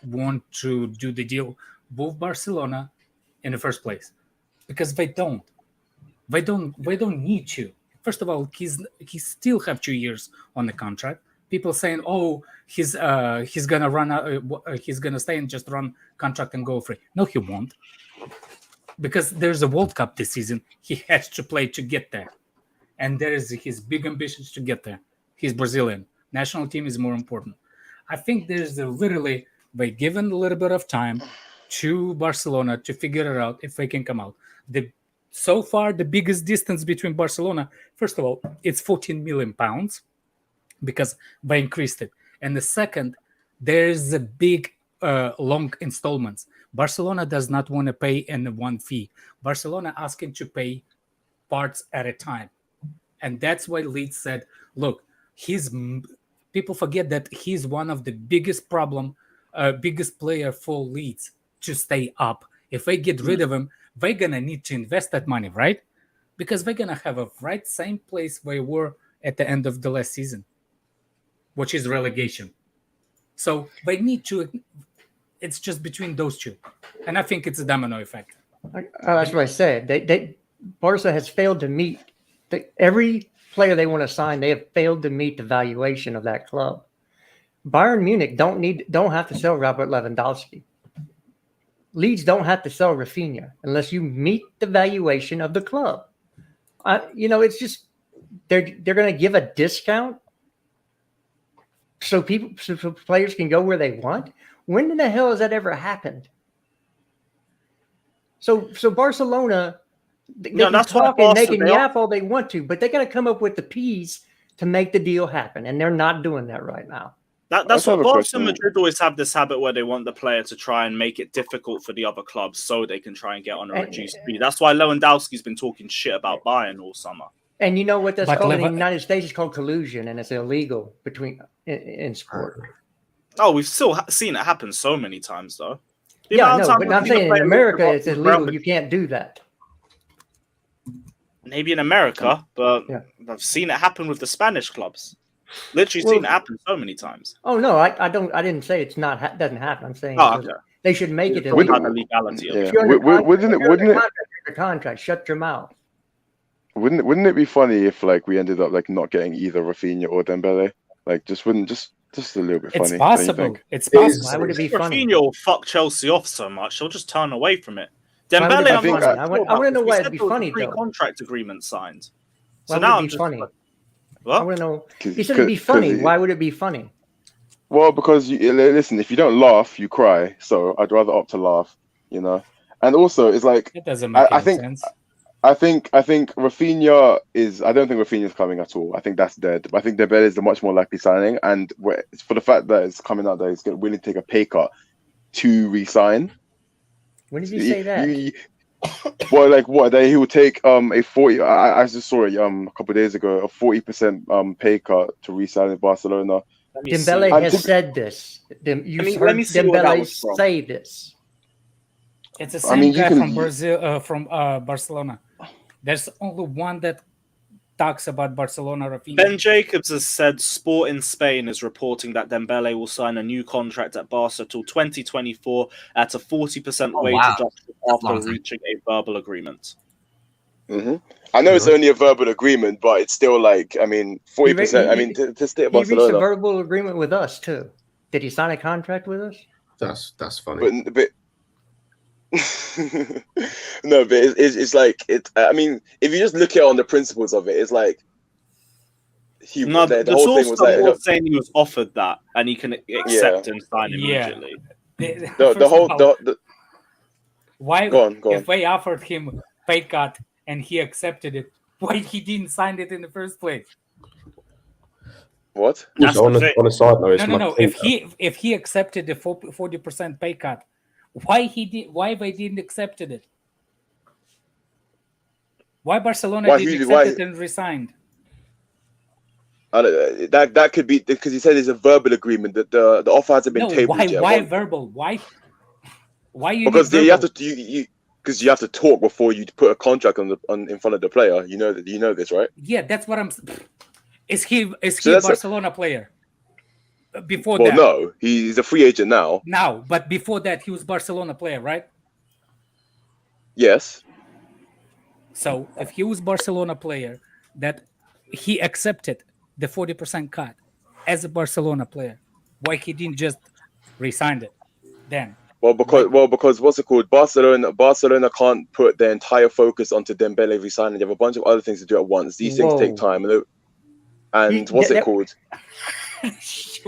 want to do the deal with Barcelona in the first place, because they don't need to. First of all, he still have 2 years on the contract. People saying, "Oh, he's gonna run he's gonna stay and just run contract and go free." No, he won't, because there's a World Cup this season. He has to play to get there. And there is his big ambitions to get there. He's Brazilian. National team is more important. I think there's they given a little bit of time to Barcelona to figure it out if they can come out. So far, the biggest distance between Barcelona, first of all, it's 14 million pounds because they increased it. And the second, there's a big long installments. Barcelona does not want to pay in one fee. Barcelona asking to pay parts at a time. And that's why Leeds said, look, people forget that he's one of the biggest player for Leeds to stay up. If they get rid of him, they're going to need to invest that money, right? Because they're going to have a same place where they were at the end of the last season, which is relegation. So they need to, it's just between those two. And I think it's a domino effect. That's what I said. Barca has failed to meet every player they want to sign. They have failed to meet the valuation of that club. Bayern Munich don't have to sell Robert Lewandowski. Leeds don't have to sell Raphinha unless you meet the valuation of the club. It's just they're going to give a discount so players can go where they want. When in the hell has that ever happened? So Barcelona. They can talk and they can yap all they want to, but they got to come up with the P's to make the deal happen, and they're not doing that right now. That's I what have a Barca question. and Madrid always have this habit where they want the player to try and make it difficult for the other clubs so they can try and get on a reduced fee. That's why Lewandowski's been talking shit about Bayern all summer. And you know what that's But called in the United States? It's called collusion, and it's illegal in sport. Oh, we've still seen it happen so many times, though. Yeah, no, but I'm saying in America it's illegal. You can't do that. Maybe in America, but I've seen it happen with the Spanish clubs. Literally seen it happen so many times. Oh no, I didn't say it's not doesn't happen. I'm saying they should make it illegal. illegal. The legality of it. Wouldn't the contract? Shut your mouth. Wouldn't it be funny if like we ended up like not getting either Raphinha or Dembele? Like just a little bit funny. It's possible. It's possible. Why would it be funny? Raphinha will fuck Chelsea off so much they'll just turn away from it. Dembele, I want to know why it'd be funny though. Contract agreement signed. Why so now would it be funny? What? I want to know. He said it'd be funny. Why would it be funny? Well, because listen, if you don't laugh, you cry. So I'd rather opt to laugh, you know. And also, it's like it doesn't make any sense. I think Raphinha is. I don't think Raphinha's coming at all. I think that's dead. I think Dembele is the much more likely signing, and for the fact that it's coming out that he's willing to take a pay cut to re-sign. When did you say that? Well, like what? That he will take a 40. I just saw it a couple of days ago. A 40% pay cut to re-sign in Barcelona. Dembele has said this. You heard Dembele say this. It's the same guy from Brazil, from Barcelona. There's only one that talks about Barcelona. Raphinha. Ben Jacobs has said Sport in Spain is reporting that Dembele will sign a new contract at Barca till 2024 at a 40% wage reduction after reaching a verbal agreement. Mm-hmm. I know it's only a verbal agreement, but it's still like, I mean, 40%. I mean, to stay at Barcelona. He reached a verbal agreement with us too. Did he sign a contract with us? That's funny. But no, but it's like it. I mean, if you just look at it on the principles of it, it's like the whole thing was like saying he was offered that and he can accept and sign immediately. Why? Go on. If they offered him pay cut and he accepted it, why he didn't sign it in the first place? What? On a side note, no. If he accepted the 40% pay cut. Why they didn't accept it? Why Barcelona didn't accept it and resigned? That could be because he said it's a verbal agreement that the offer hasn't been tabled yet. Why verbal? Why you? Because you have to because you have to talk before you put a contract in front of the player. You know this, right? Yeah, that's what I'm. Is he a Barcelona player? Before that, no, he's a free agent now. Now, but before that, he was Barcelona player, right? Yes. So if he was Barcelona player, that he accepted the 40% cut as a Barcelona player, why he didn't just resign it then? Because what's it called? Barcelona can't put their entire focus onto Dembele resigning. They have a bunch of other things to do at once. These things take time, and what's it called? These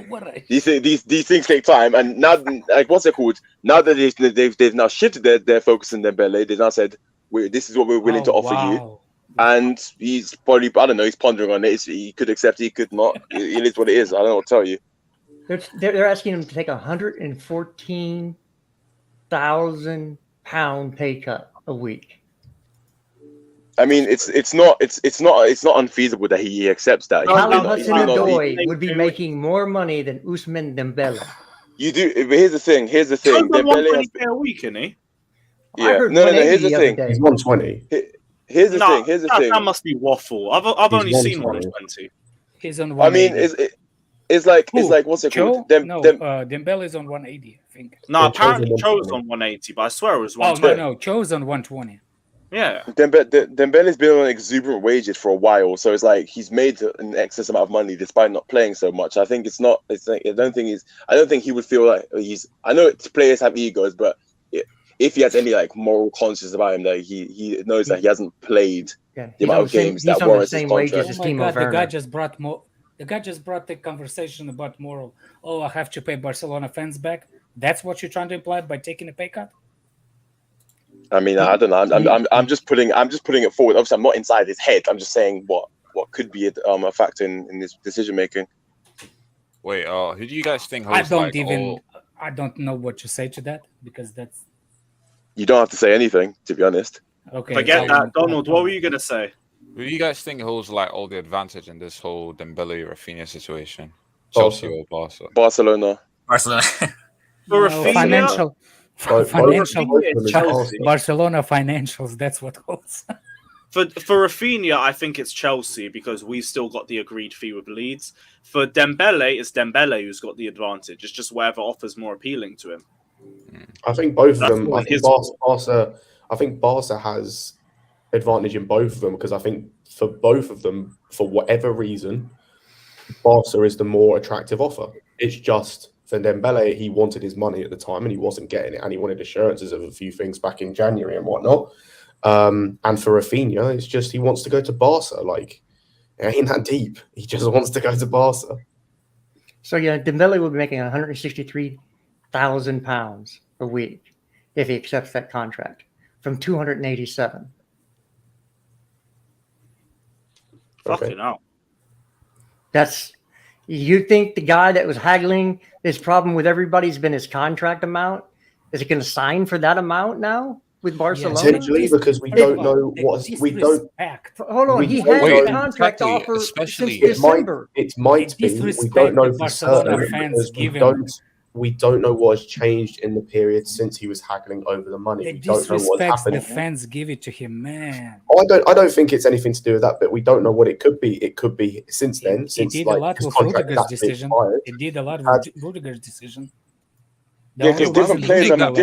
things take time, and now, like, what's it called? Now that they've now shifted their focus on Dembele, they've now said, "This is what we're willing to offer you." And he's probably, I don't know, he's pondering on it. He could accept it, he could not. It is what it is. I don't know what to tell you. They're asking him to take £114,000 pay cut a week. I mean, it's not unfeasible that he accepts that. Alan Hudson-Odoi would be making more money than Ousmane Dembele. You do, but here's the thing. Dembele has a week, isn't he? Yeah. No. Here's the thing. He's 120. Here's the thing. That must be waffle. I've only seen 120. He's on 180. I mean, it's like what's it called? Dembele is on 180, I think. No, apparently Cho's on 180, but I swear it was 120. No, Cho's on 120. Yeah. Dembele's been on exuberant wages for a while, so it's like he's made an excess amount of money despite not playing so much. I think it's not. It's like, I don't think he would feel like he's. I know players have egos, but if he has any like moral conscience about him, that he knows that he hasn't played the amount of games that warrants his contract. Oh my God, the guy just brought more. The guy just brought the conversation about moral. Oh, I have to pay Barcelona fans back. That's what you're trying to imply by taking a pay cut? I mean, I don't know. I'm just putting it forward. Obviously, I'm not inside his head. I'm just saying what could be a factor in this decision making. Wait, who do you guys think I holds don't like I don't know what to say to that because that's You don't have to say anything, to be honest. okay. Forget that. Donald, what were you going to say? Who do you guys think holds like all the advantage in this whole Dembele Raphinha situation? Chelsea or Barca? Barcelona. Barcelona. For No, Raphinha, financial it's Chelsea. Barcelona financials. That's what holds. For Raphinha, I think it's Chelsea because we've still got the agreed fee with Leeds. For Dembele, it's Dembele who's got the advantage. It's just whatever offers more appealing to him. I think both of That's them. what I think his- Barca has advantage in both of them because I think for both of them, for whatever reason, Barca is the more attractive offer. It's just for Dembele, he wanted his money at the time and he wasn't getting it, and he wanted assurances of a few things back in January and whatnot. And for Raphinha, it's just he wants to go to Barca. Like, it ain't that deep. He just wants to go to Barca. So yeah, Dembele will be making £163,000 a week if he accepts that contract from 287. Fucking hell. That's you think the guy that was haggling his problem with everybody's been his contract amount? Is he going to sign for that amount now with Barcelona? Potentially, because we don't know what we don't. Hold on, he had Wait, a contract exactly, offer especially- since December. It might be. We disrespect don't know that for Barcelona certain fans because we give him. we don't know what has changed in the period since he was haggling over the money. The We don't know what's disrespects the happened. fans give it to him, man. I don't think it's anything to do with that, but we don't know what it could be. It could be since then, He since did like a lot his with contract Rudiger's has been decision. expired. He did a lot Had- with Rudiger's decision. Yeah, because different players. I I It's was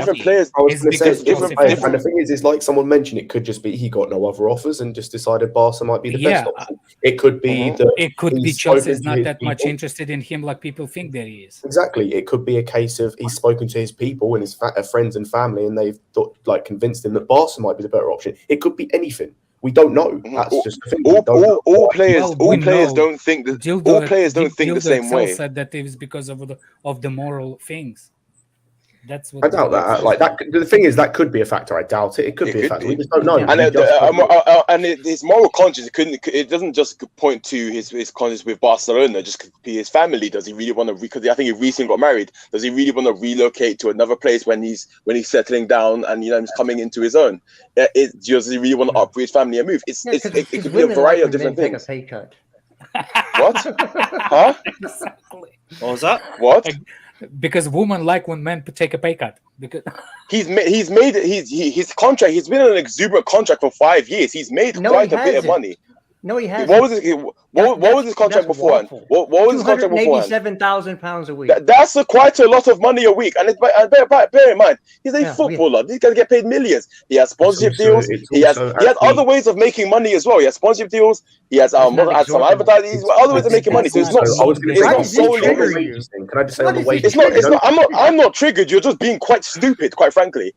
going to say because different of- players. And the thing is like someone mentioned, it could just be he got no other offers and just decided Barca might be the best option. It could be that It could be he's Chelsea is spoken to not his that much people. interested in him like people think that he is. Exactly. It could be a case of he's spoken to his people and his friends and family, and they've convinced him that Barca might be the better option. It could be anything. We don't know. That's just the thing. We don't know. All players, Well, all we players know. don't think that. All players don't think the same Excel way. said that it was because of the moral things. That's what I doubt that. Like that. The thing is, that could be a factor. I doubt it. It could be a factor. We just don't know. Yeah. And We just don't know. his moral conscience it doesn't just point to his conscience with Barcelona. Just could be his family. Does he really want to? Because I think he recently got married. Does he really want to relocate to another place when he's settling down and he's coming into his own? Does he really want to uproot his family and move? It could be a variety of different things. Take a pay cut. What? Huh? Exactly. What was that? What? Because women like when men take a pay cut. Because His contract. He's been on an exuberant contract for 5 years. He's made No, quite he a bit of hasn't. money. No, he hasn't. What was his? What was his contract That's beforehand? waffle. What was his contract beforehand? £287,000 a week. That's quite a lot of money a week. And bear in mind, he's a footballer. These guys get paid millions. He has sponsorship deals. He has other ways of making money as well. He has sponsorship deals. He has some advertising. He's other ways of making money. So it's not. I was going to It's not say, solely. trigger on the you? wages thing. Can I just say What on the is he wages? It's not. I'm not triggered. You're just being quite stupid, quite frankly.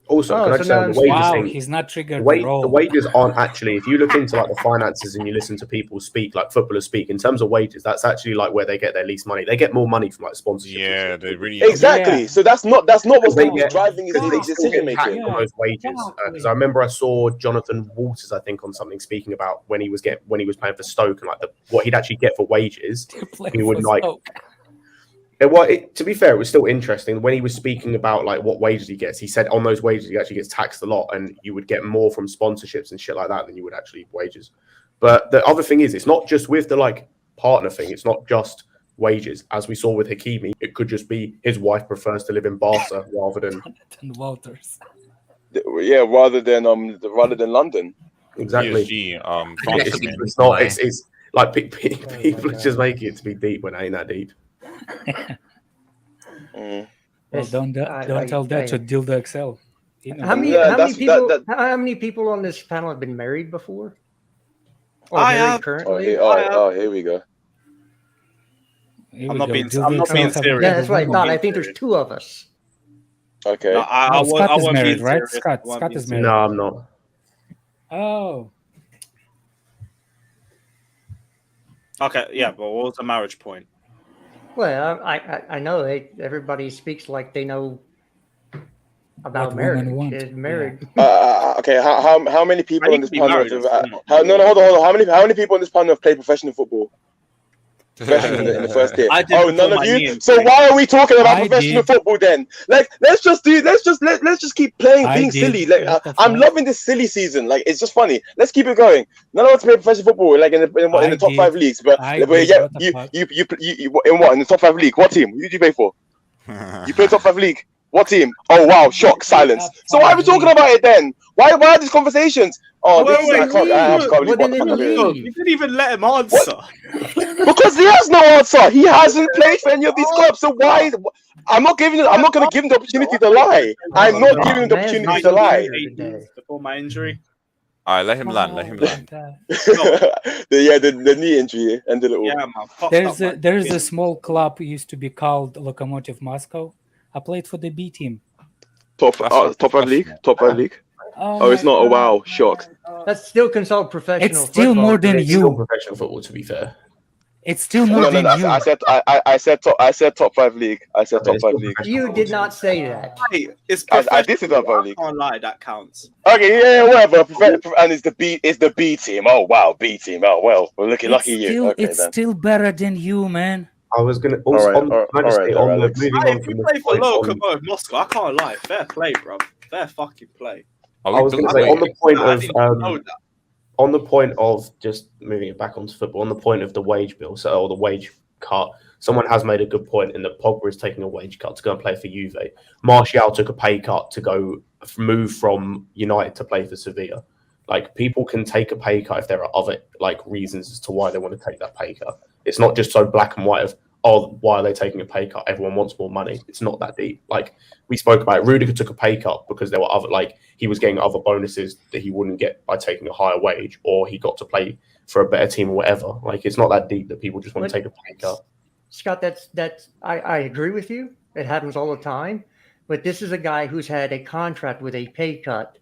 Also, can I so just say on now the wages wow, thing? he's not triggered The at all. wages aren't actually, if you look into like the finances and you listen to people speak, like footballers speak, in terms of wages, that's actually like where they get their least money. They get more money from like sponsorship. Yeah, they really Exactly. Yeah. So that's not what's They get- driving his Because they still decision get taxed making. on those wages. Because I remember I saw Jonathan Walters, I think, on something speaking about when he was playing for Stoke and like what he'd actually get for wages. He would like. To be fair, it was still interesting when he was speaking about like what wages he gets. He said on those wages he actually gets taxed a lot, and you would get more from sponsorships and shit like that than you would actually wages. But the other thing is, it's not just with the like partner thing. It's not just wages, as we saw with Hakimi. It could just be his wife prefers to live in Barca rather than Walters. Yeah, rather than London. exactly. PSG, It's not. It's like people just make it to be deep when it ain't that deep. Well, don't tell that to Dildo Excel. How many people on this panel have been married before? Or I married have. currently? Here we go. I'm not being serious. Yeah, that's what I thought. I think there's two of us. Okay. No, I Scott is won't married, be right? serious. Scott is married. No, I'm not. Oh, Okay, yeah, but what was the marriage point? Well, I know everybody speaks like they know about What marriage. women want. Is married. Okay. How many people I on this need to be panel? married, Hold that's on. How many people on this panel have played professional football? professional in the first tier. I did Oh, before none of my knee you. So injury. why are we talking about I professional did. football then? Like, let's just keep playing, I being did. silly. Like, What the I'm fuck? loving this silly season. Like, it's just funny. Let's keep it going. None of us play professional football like in the top 5 leagues, but I yeah, did. What the you fuck? in what, in the top 5 league? What team? Who did you play for? You play top 5 league. What team? Oh wow, shock, silence. So why are we talking about it then? Why are these conversations? Oh, Wait, this wait, I can't believe What what did the fuck it I'm hearing. leave? You didn't even let him answer. Because he has no answer. He hasn't played for any of these clubs. So why? I'm not going to give him the opportunity to lie. I'm not giving him the Man's opportunity been to lie. triggered today. Before my injury. All right, let him land. Let him land. the knee injury ended it all. Yeah, man. fucked There's up, a there's man. a small club used to be called Lokomotiv Moscow. I played for the B team. Top That's not top 5 league. professional. Top 5 league. Oh, it's my not. Oh God. wow, shocked. That's still considered professional. It's still football, more than correct? you. Still professional football, to be fair. It's still more No, than you. I said top 5 league. I said top It's 5 still league. professional You football, did not say that. Hey, it's I did say top 5 professional. I league. can't lie, that counts. Okay, yeah, whatever. And it's the B team. Oh wow, B team. Oh well, we're looking lucky you. Okay It's then. still better than you, man. I was going to also All right, can I just say, all right, on the Alex. moving Hey, on if from you the play for point on, Lokomotiv Moscow, I can't lie. Fair play, bro. Fair fucking play. Are I we was going to bel- say on wait, the point I of didn't even know that. on the point of just moving it back onto football, on the point of the wage bill, or the wage cut, someone has made a good point in that Pogba is taking a wage cut to go and play for Juve. Martial took a pay cut to go move from United to play for Sevilla. Like, people can take a pay cut if there are other reasons as to why they want to take that pay cut. It's not just so black and white of, oh, why are they taking a pay cut? Everyone wants more money. It's not that deep. Like we spoke about, Rudiger took a pay cut because there were other, he was getting other bonuses that he wouldn't get by taking a higher wage, or he got to play for a better team or whatever. Like, it's not that deep that people just want to take a pay cut. Scott, I agree with you. It happens all the time. But this is a guy who's had a contract with a pay cut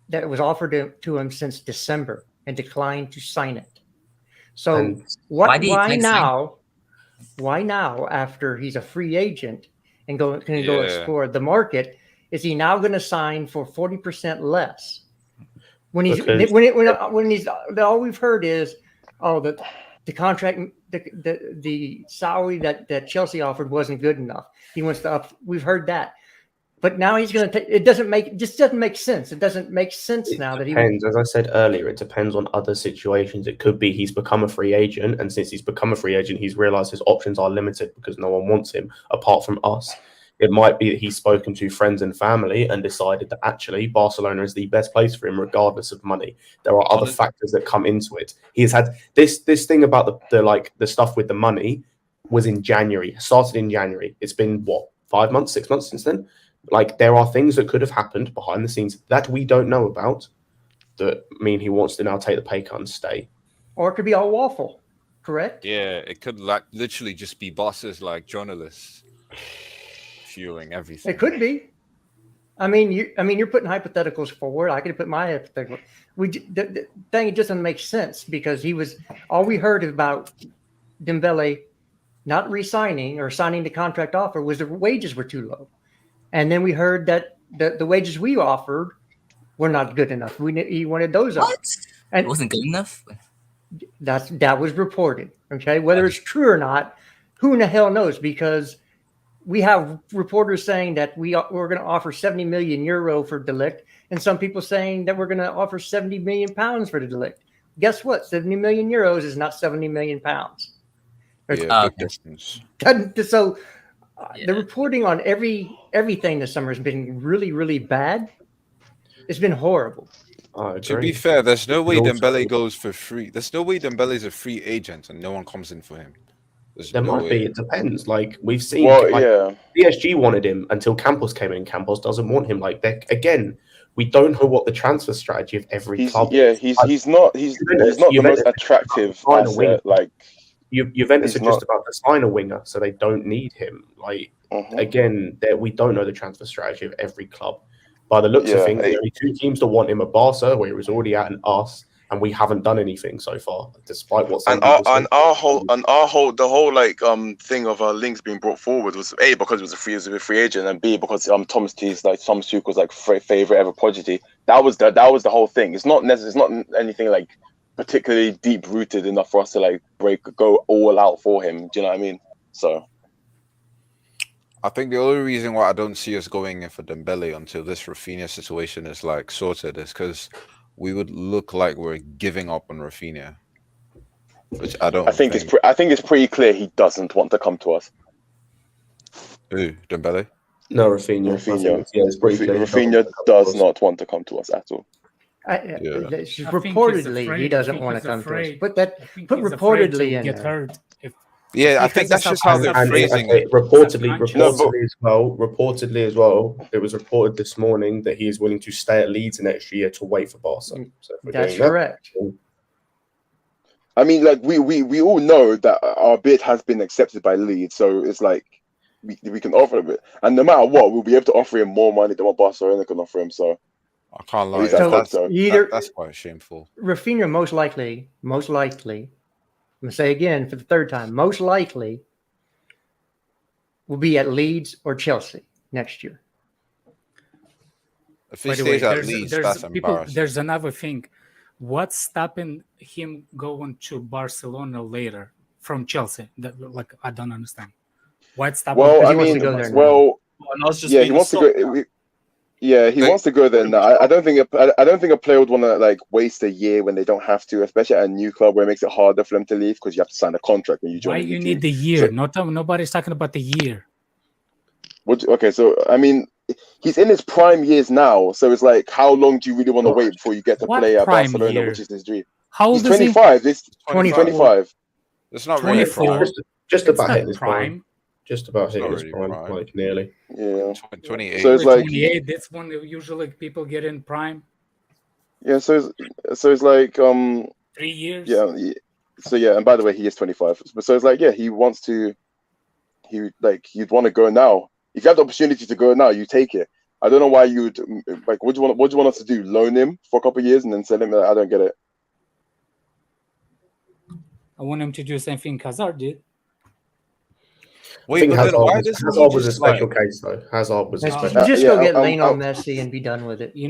that was offered to him since December and declined to sign it. So And why decline now? Why now, after he's a free agent and can go Yeah. explore the market, is he now going to sign for 40% less? When he's Because- when he's all we've heard is, oh, the contract, the salary that Chelsea offered wasn't good enough. He wants to up. We've heard that, but now he's going to take. It doesn't make sense. It doesn't make sense now that he. Depends, as I said earlier, it depends on other situations. It could be he's become a free agent, and since he's become a free agent, he's realised his options are limited because no one wants him apart from us. It might be that he's spoken to friends and family and decided that actually Barcelona is the best place for him, regardless of money. There are other factors that come into it. He has had this thing about the stuff with the money was in January, started in January. It's been what, 5 months, 6 months since then? There are things that could have happened behind the scenes that we don't know about that mean he wants to now take the pay cut and stay. Or it could be all waffle, correct? Yeah, it could literally just be bosses like journalists fueling everything. It could be. I mean, you're putting hypotheticals forward. I could put my hypothetical. The thing, it doesn't make sense because all we heard about Dembele not re-signing or signing the contract offer was the wages were too low, and then we heard that the wages we offered were not good enough. He wanted those up, and It wasn't good enough. that was reported. Okay, whether it's true or not, who in the hell knows? Because we have reporters saying that we're going to offer 70 million euro for De Ligt, and some people saying that we're going to offer 70 million pounds for the De Ligt. Guess what? 70 million euros is not 70 million pounds. Yeah, big difference. So the reporting on everything this summer has been really, really bad. It's been horrible. To be fair, there's no way Also- Dembele goes for free. There's no way Dembele's a free agent and no one comes in for him. There's There no might way. be. It depends. We've seen. Well, yeah. PSG wanted him until Campos came in. Campos doesn't want him. Again, we don't know what the transfer strategy of every club. He's not the most attractive Sign a winger. asset. Like Juventus he's are just not- about to sign a winger, so they don't need him. Again, we don't know the transfer strategy of every club. By the looks of Yeah, things, the only two teams that want him are Barca, where he was already at, and us, and we haven't done anything so far, despite what some people say. The whole thing of links being brought forward was A, because it was a free agent, and B, because Thomas Tuchel's favorite ever prodigy. That was the whole thing. It's not anything particularly deep rooted enough for us to like go all out for him. Do you know what I mean? So I think the only reason why I don't see us going in for Dembele until this Raphinha situation is like sorted is because we would look like we're giving up on Raphinha, which I don't. I think it's pretty clear he doesn't want to come to us. Who, Dembele? No, Raphinha. It's pretty clear. Raphinha does not want to come to us at all. Reportedly, he doesn't want to come to us. Put reportedly in get there. hurt. Yeah, I think that's just how they're phrasing it. Reportedly as well. It was reported this morning that he is willing to stay at Leeds next year to wait for Barca. So that's correct. I mean, like we all know that our bid has been accepted by Leeds, so it's like we can offer him it, and no matter what, we'll be able to offer him more money than what Barcelona can offer him. So I can't lie. That's quite shameful. Raphinha most likely. I'm going to say again for the third time, most likely will be at Leeds or Chelsea next year. If he stays at Leeds, that's embarrassing. There's another thing. What's stopping him going to Barcelona later from Chelsea? I don't understand. What's stopping him? Well, I mean, he wants to go. Yeah, he wants to go there now. I don't think a player would want to like waste a year when they don't have to, especially at a new club where it makes it harder for them to leave because you have to sign a contract when you join. Why you need the year? Nobody's talking about the year. Okay, so I mean, he's in his prime years now, so it's like, how long do you really want to wait before you get to play at Barcelona, which is his dream? How old is he? 25. It's 25. It's not really prime. Just about hitting his prime. Just about hitting his prime, like nearly. Yeah. 28. So it's like 28. That's when usually people get in prime. Yeah. So it's like 3 years. Yeah. So yeah, and by the way, he is 25. So it's like, yeah, you'd want to go now. If you have the opportunity to go now, you take it. I don't know why you'd like. What do you want us to do? Loan him for a couple of years and then sell him? I don't get it. I want him to do the same thing Hazard did. Wait, Hazard was a special case though. Hazard was a special. Just go get Lionel Messi and be done with it. We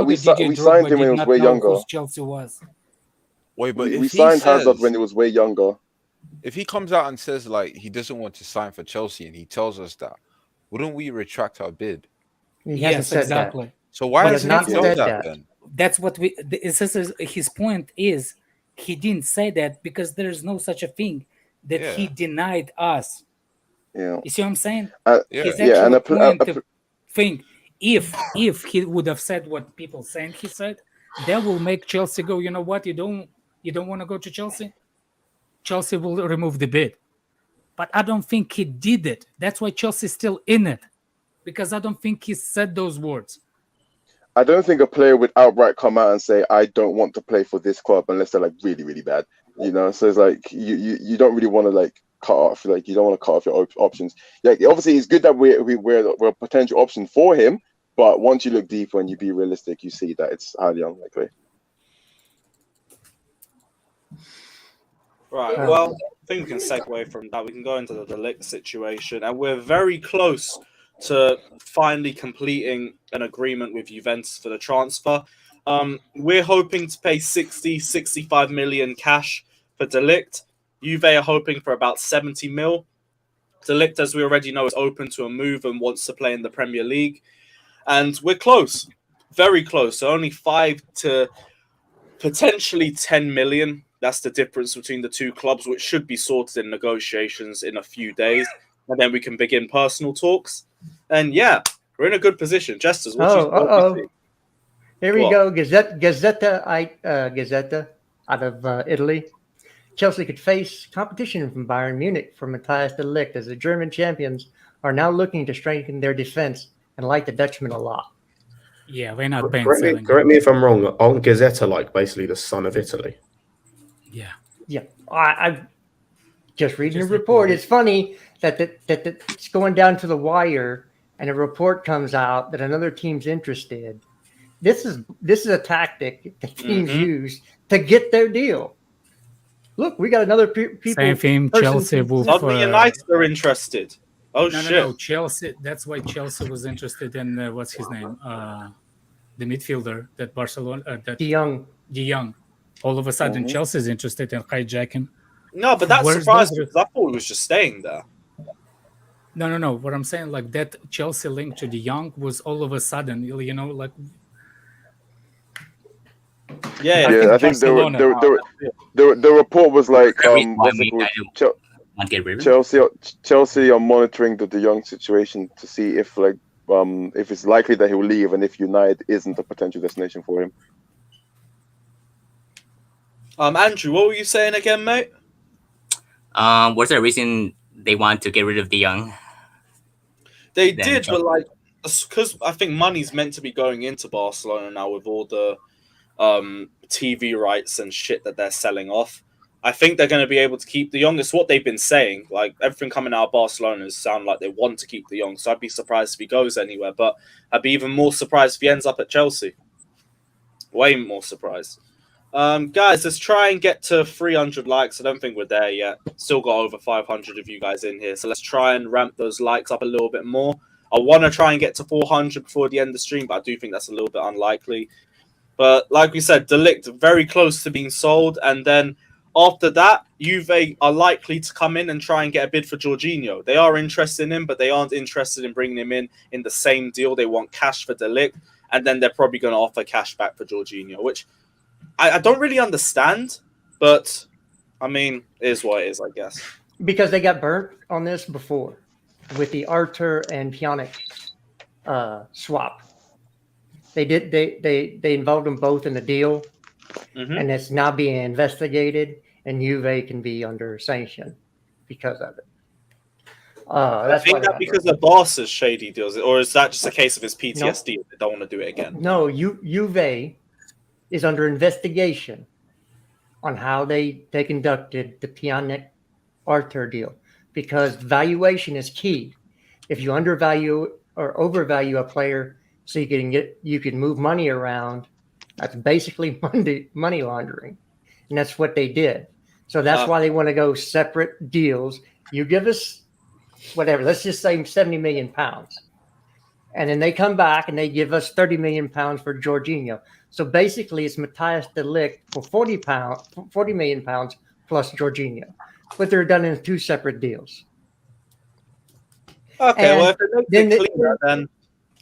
signed him when he was way younger. Chelsea was. Wait, but we signed Hazard when he was way younger. If he comes out and says like he doesn't want to sign for Chelsea and he tells us that, wouldn't we retract our bid? Yes, exactly. That. So why hasn't he told that then? That's what his point is. He didn't say that because there is no such a thing that he denied us. Yeah. You see what I'm saying? His actual thing. If he would have said what people saying he said, that will make Chelsea go, you know what, you don't want to go to Chelsea? Chelsea will remove the bid. But I don't think he did it. That's why Chelsea's still in it. Because I don't think he said those words. I don't think a player would outright come out and say, I don't want to play for this club unless they're like really, really bad. You know, so it's like you don't really want to like cut off, like you don't want to cut off your options. Like obviously it's good that we're a potential option for him, but once you look deeper and you be realistic, you see that it's highly unlikely. Right. Well, I think we can segue from that. We can go into the Ligt situation, and we're very close to finally completing an agreement with Juventus for the transfer. We're hoping to pay 65 million cash for De Ligt. Juve are hoping for about 70 mil. De Ligt, as we already know, is open to a move and wants to play in the Premier League. And we're close, very close. So only 5 to potentially 10 million. That's the difference between the two clubs, which should be sorted in negotiations in a few days. And then we can begin personal talks. And yeah, we're in a good position. Jesters, what do you think? Here we go. Gazzetta out of Italy. Chelsea could face competition from Bayern Munich for Matthias de Ligt, as the German champions are now looking to strengthen their defense and like the Dutchman a lot. Yeah, we're not paying. Correct me if I'm wrong. Aren't Gazzetta like basically the son of Italy? Yeah. I just reading the report. It's funny that it's going down to the wire, and a report comes out that another team's interested. This is a tactic that teams use to get their deal. Look, we got another same thing. Chelsea will. Suddenly United are interested. Oh no, shit! No, Chelsea. That's why Chelsea was interested in what's his name, the midfielder that Barcelona. De Jong. De Jong. all of a sudden Chelsea is interested in hijacking. No, but that Where's surprised those- me because I thought he was just staying there. No. What I'm saying, like that Chelsea link to De Jong was all of a sudden, like I think Barcelona- the report was like Why what's we it called? kind want to get rid of him? Chelsea are monitoring the De Jong situation to see if it's likely that he'll leave and if United isn't a potential destination for him. Andrew, what were you saying again, mate? Was there a reason they want to get rid of De Jong? They Then did, Chelsea- but like, because I think money's meant to be going into Barcelona now with all the TV rights and shit that they're selling off. I think they're going to be able to keep De Jong. It's what they've been saying. Like, everything coming out of Barcelona sound like they want to keep De Jong. So I'd be surprised if he goes anywhere. But I'd be even more surprised if he ends up at Chelsea. Way more surprised. Guys, let's try and get to 300 likes. I don't think we're there yet. Still got over 500 of you guys in here. So let's try and ramp those likes up a little bit more. I want to try and get to 400 before the end of the stream, but I do think that's a little bit unlikely. But like we said, De Ligt very close to being sold. And then after that, Juve are likely to come in and try and get a bid for Jorginho. They are interested in him, but they aren't interested in bringing him in the same deal. They want cash for De Ligt, and then they're probably going to offer cash back for Jorginho, which I don't really understand. But, I mean, it is what it is, I guess. Because they got burnt on this before with the Arthur and Pjanic swap. They involved them both in the deal, and it's now being investigated, and Juve can be under sanction because of it. I think that because of Barca's shady deals, or is that just a case of his PTSD? They don't want to do it again. No, Juve is under investigation on how they conducted the Pjanic Arthur deal, because valuation is key. If you undervalue or overvalue a player so you can move money around, that's basically money laundering. And that's what they did. So that's why they want to go separate deals. You give us whatever, let's just say 70 million pounds. And then they come back and they give us 30 million pounds for Jorginho. So basically it's Matthias de Ligt for 40 million pounds plus Jorginho. But they're done in two separate deals. Okay, And well, if it makes it cleaner, then then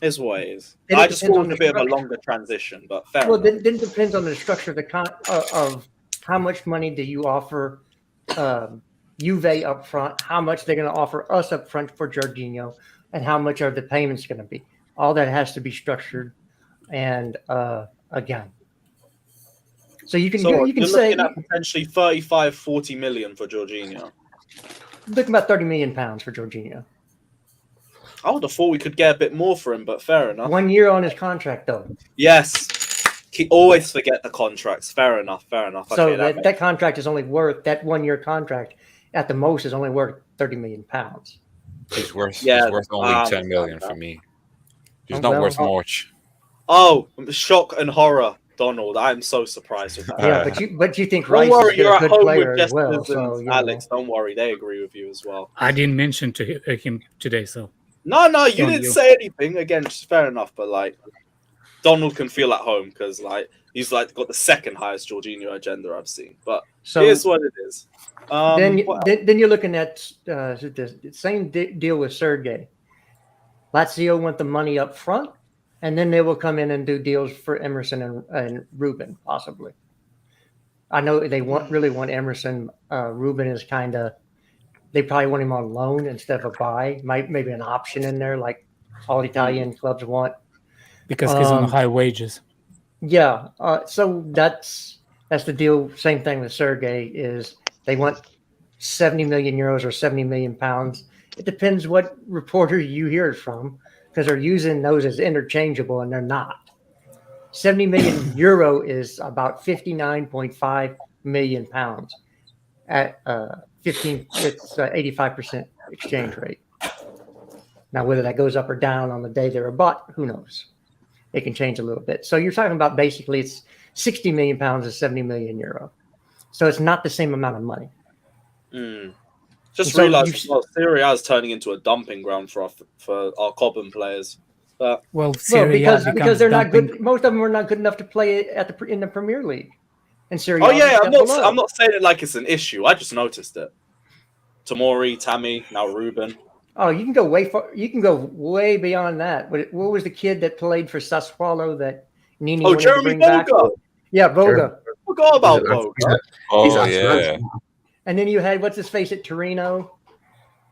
it's what it is. Then I it just depends thought on it was a the bit of a structure. longer transition, but fair Well, enough. then it depends on the structure of how much money do you offer Juve up front, how much they're going to offer us up front for Jorginho, and how much are the payments going to be. All that has to be structured. And again, so you can So you can you're say looking at potentially 35, 40 million for Jorginho. looking about 30 million pounds for Jorginho. I would have thought we could get a bit more for him, but fair enough. 1 year on his contract, though. Yes. Always forget the contracts. Fair enough. So Okay, that contract is only worth, that 1 year contract at the most is only worth 30 million pounds. He's worth only I 10 million understand for that. me. He's Oh, not well, worth much. Oh, shock and horror, Donald. I'm so surprised with that. Yeah, but you think Don't Rice worry, is you're a at good home player with as well. Jesters So and you Alex. know. Don't worry, they agree with you as well. I didn't mention to him today, so No, you Don't didn't you? say anything. Again, just fair enough. But like, Donald can feel at home because like he's like got the second highest Jorginho agenda I've seen. But So here's what it is. then what- you're looking at the same deal with Sergey. Lazio want the money up front, and then they will come in and do deals for Emerson and Ruben, possibly. I know they really want Emerson. Ruben is kind of, they probably want him on loan instead of a buy. Maybe an option in there, like all Italian clubs want. because he's on high wages. Yeah. So that's the deal. Same thing with Sergey is they want 70 million euros or 70 million pounds. It depends what reporter you hear it from, because they're using those as interchangeable and they're not. 70 million euro is about 59.5 million pounds at 85% exchange rate. Now, whether that goes up or down on the day they were bought, who knows? It can change a little bit. So you're talking about basically it's 60 million pounds is 70 million euro. So it's not the same amount of money. Just So realised you- as well, Serie A is turning into a dumping ground for our Cobham players. But Well, Well, Serie A because becomes they're not dumping- good. Most of them are not good enough to play in the Premier League. And Syria. Oh yeah, I'm not saying it like it's an issue. I just noticed it. Tamori, Tammy, now Ruben. Oh, you can go way far. You can go way beyond that. What was the kid that played for Sassuolo that Nini wanted to bring back? Yeah, Boga. Forgot about Boga. Oh yeah. And then you had what's his face at Torino,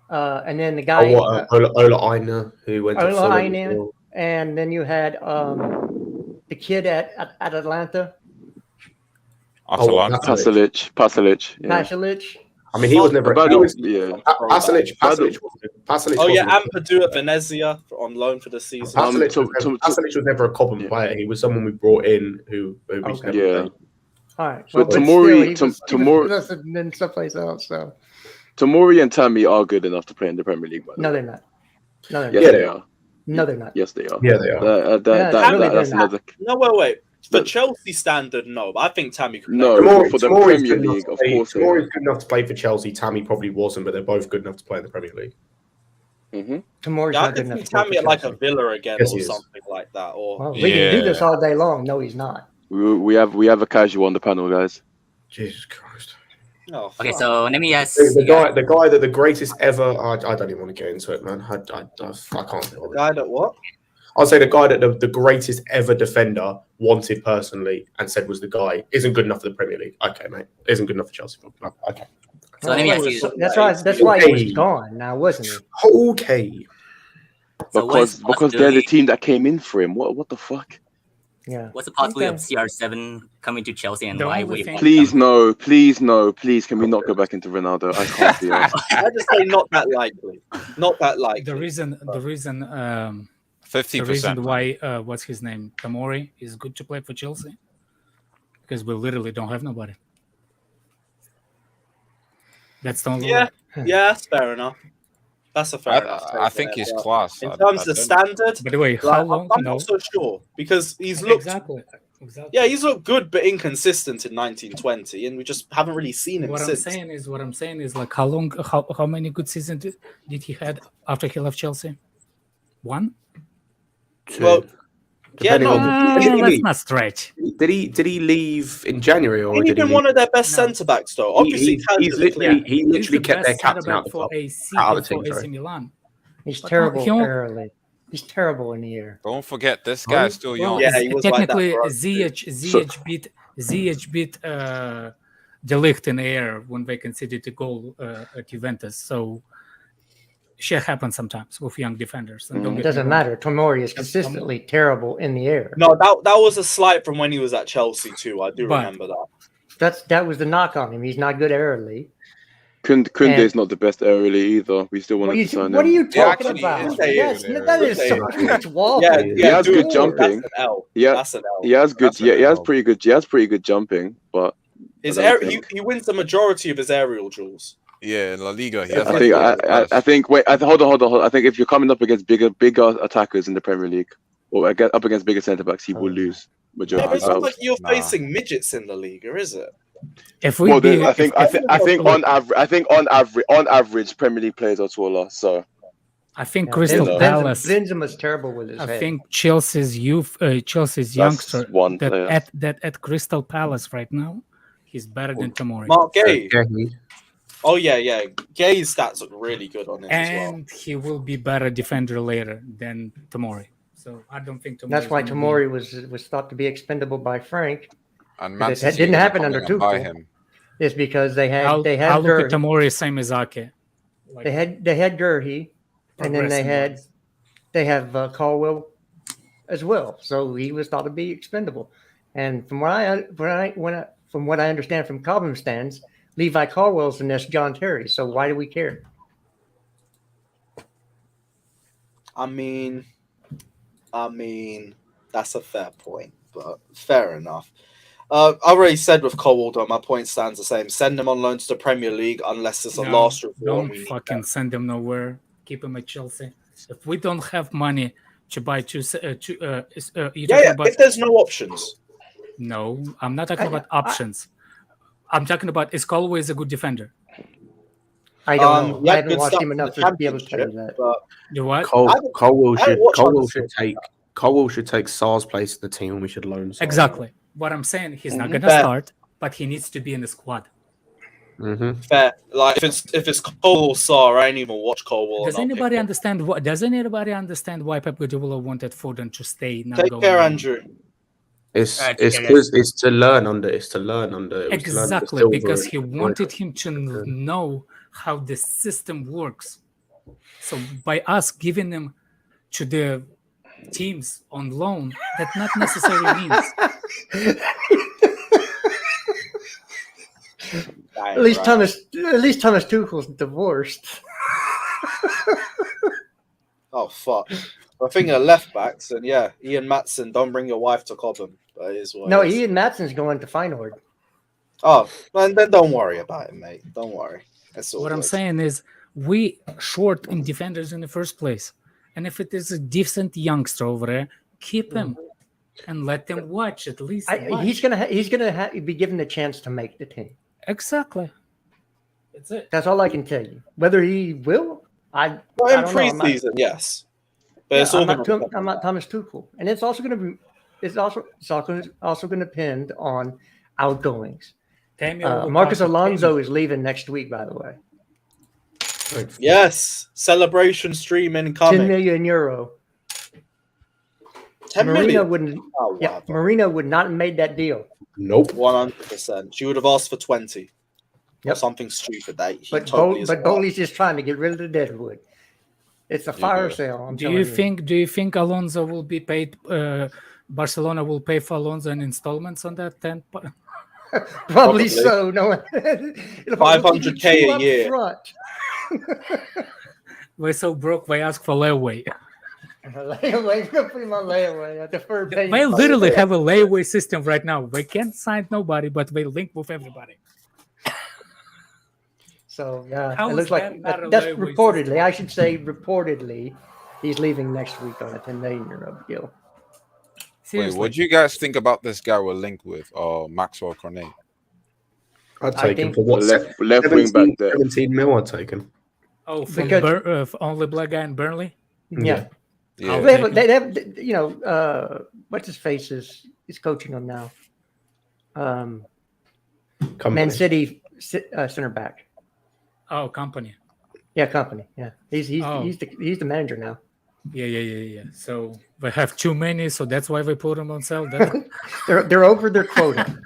and then the guy Ola Aina, who went to Fulham. And then you had the kid at Atlanta. Pasalic. Pasalic. I mean, he was never. Pasalic. Oh yeah, Ampadu at Venezia on loan for the season. Pasalic was never a Cobham player. He was someone we brought in who we never played. All right. But Tamori then someplace else. So Tamori and Tammy are good enough to play in the Premier League. No, they're not. Yes, they are. No, they're not. Yes, they are. Yeah, they are. That's another. No, wait. For Chelsea standard, no. But I think Tammy could play. No, for the Premier League, of course. Tamori's good enough to play for Chelsea. Tammy probably wasn't, but they're both good enough to play in the Premier League. Tamori's I not good could enough. see Tammy at like a Villa again or something like that. Or we can do this all day long. No, he's not. We have a casual on the panel, guys. Jesus Christ. Oh, okay, so let me ask the guy that the greatest ever. I don't even want to get into it, man. I can't. The guy that what? I'll say the guy that the greatest ever defender wanted personally and said was the guy isn't good enough for the Premier League. Okay, mate, isn't good enough for Chelsea. Okay. So let me ask you. That's why he was gone now, wasn't he? Okay. Because they're the team that came in for him. What the fuck? Yeah. What's the possibility of CR7 coming to Chelsea and why? Please no. Please can we not go back into Ronaldo? I can't be honest. I just say not that likely. Not that likely. The reason 50%. The reason why what's his name, Tamori, is good to play for Chelsea because we literally don't have nobody. That's the only yeah, that's fair enough. That's a fair enough. I think he's class. In terms of standard, by the way, how long? I'm not so sure because he's looked exactly. Yeah, he's looked good but inconsistent in 1920, and we just haven't really seen him since. What I'm saying is like how many good seasons did he had after he left Chelsea? One. Well, let's not stretch. Did he leave in January or he's been one of their best centre backs though? Obviously, he literally kept their captain out of the team. AC Milan. He's terrible early. He's terrible in the air. Don't forget this guy's still young. Yeah, he was technically like Ziyech beat the Ligt and Ake when they conceded a goal at Juventus. So shit happens sometimes with young defenders. It doesn't matter. Tomori is consistently terrible in the air. No, that was a slight from when he was at Chelsea too. I do remember that. That was the knock on him. He's not good early. Kunde is not the best early either. We still want to sign him. What are you talking about? Yes, that is so much wall. Yeah, he has good jumping. That's an L. Yeah, that's an L. He has good. Yeah, he has pretty good jumping, but he wins the majority of his aerial duels. Yeah, in La Liga. I think. Wait, hold on. I think if you're coming up against bigger attackers in the Premier League, or up against bigger centre backs, he will lose majority. Yeah, but it's not like you're facing midgets in La Liga, is it? I think on average, Premier League players are taller. So I think Crystal Palace. Benzema's terrible with his head. I think Chelsea's youngster at Crystal Palace right now, he's better than Tomori. Mark Gay. Oh yeah. Gay's stats look really good on him as well. And he will be better defender later than Tomori. So I don't think Tomori. That's why Tomori was thought to be expendable by Frank. And that didn't happen under Tuchel. It's because they had look at Tomori same as Ake. They had Gurhi, and then they have Caldwell as well. So he was thought to be expendable. And from what I understand from Cobham stands, Levi Caldwell's the next John Terry. So why do we care? I mean, that's a fair point, but fair enough. I already said with Cole, though, my point stands the same. Send him on loan to the Premier League unless it's a last resort. Don't fucking send him nowhere. Keep him at Chelsea. If we don't have money to buy if there's no options. No, I'm not talking about options. I'm talking about is Caldwell a good defender? I don't know. I haven't watched him enough to be able to tell you that. You what? Caldwell should take Sar's place in the team, and we should loan Sar. Exactly. What I'm saying, he's not going to start. but he needs to be in the squad. Mm-hmm. Fair. Like if it's Cole or Sarr, I ain't even watch Cole. Does anybody understand why Pep Guardiola wanted Foden to stay? Not Take go care, on? Andrew. It's Alright, because it's to learn under. It's to learn under. It was to learn under Exactly, Silva because and he Broja. wanted him to know how the system works. So by us giving him to the teams on loan, that not necessarily means. At least Thomas Tuchel's divorced. Oh fuck! I think of left backs, and yeah, Ian Matson. Don't bring your wife to Cobham. That is what. No, it is. Ian Matson's going to Feyenoord. Oh, then don't worry about it, mate. Don't worry. That's all. What I'm good. saying is, we short in defenders in the first place, and if it is a decent youngster over there, keep him and let them watch at least. He's gonna be given the chance to make the team. Exactly. That's it. That's all I can tell you. Whether he will, I Well, in don't know. preseason, yes, but it's all I'm not Thomas Tuchel, and it's also going to be. It's also going to depend on outgoings. Marcus Alonso is leaving next week, by the way. Yes, celebration stream incoming. 10 million euro. 10 Marina million? wouldn't. Oh, Yeah, wow. Marina would not have made that deal. Nope. 100%. She would have asked for 20. Or Yep. something stupid. That he But totally is Bowley's just trying to get rid of the deadwood. It's a fire sale. Do you think Alonso will be paid? Barcelona will pay for Alonso in installments on that 10? Probably so. No, 500K a year. Front. We're so broke. They ask for layaway. Layaway, put him on layaway. I defer paying. They literally have a layaway system right now. They can't sign nobody, but they link with everybody. So yeah, How it is looks like that not a that's layaway reportedly. system? I should say reportedly, he's leaving next week on a 10 million euro deal. Wait, Seriously. what do you guys think about this guy we're linked with, Maxwell Cornet? I'd I take him think for what? Left wing back there. 17 mil. I'd take him. Oh, from Because- only black guy in Burnley? Yeah, Yeah, they have you know what's his face is coaching them now. Man City center back. Oh, company. Yeah, company. Yeah, he's Oh. he's the manager now. Yeah. So they have too many, so that's why they put them on sale. That's They're over their quota.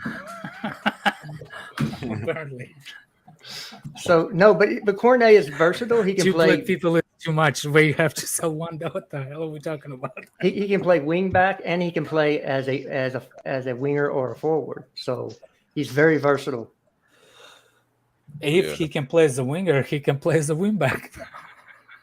Burnley. So no, but Cornet is versatile. He can Two play. black people is too much. We have to sell one. What the hell are we talking about? He can play wing back and he can play as a winger or a forward. So he's very versatile. If he can play as a winger, he can play as a wing back.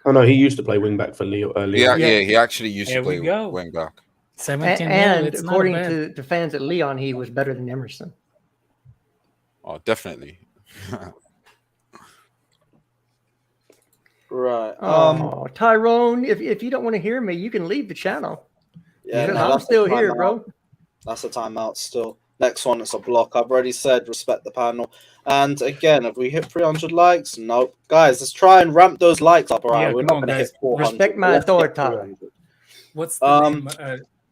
Oh no, he used to play wing back for Leo. yeah, he actually used There to we play go. wing back. 17 And it's not according bad. to fans at Leon, he was better than Emerson. Oh, definitely. Right. Oh, Tyrone, if you don't want to hear me, you can leave the channel. Yeah, Because no, I'm that's still a here, timeout. bro. That's a timeout still. Next one, it's a block. I've already said respect the panel. And again, if we hit 300 likes, nope. Guys, let's try and ramp those likes up. All right, Yeah, we're come not on, going to guys. hit 400. Respect my Let's hit authority. 300. What's the name?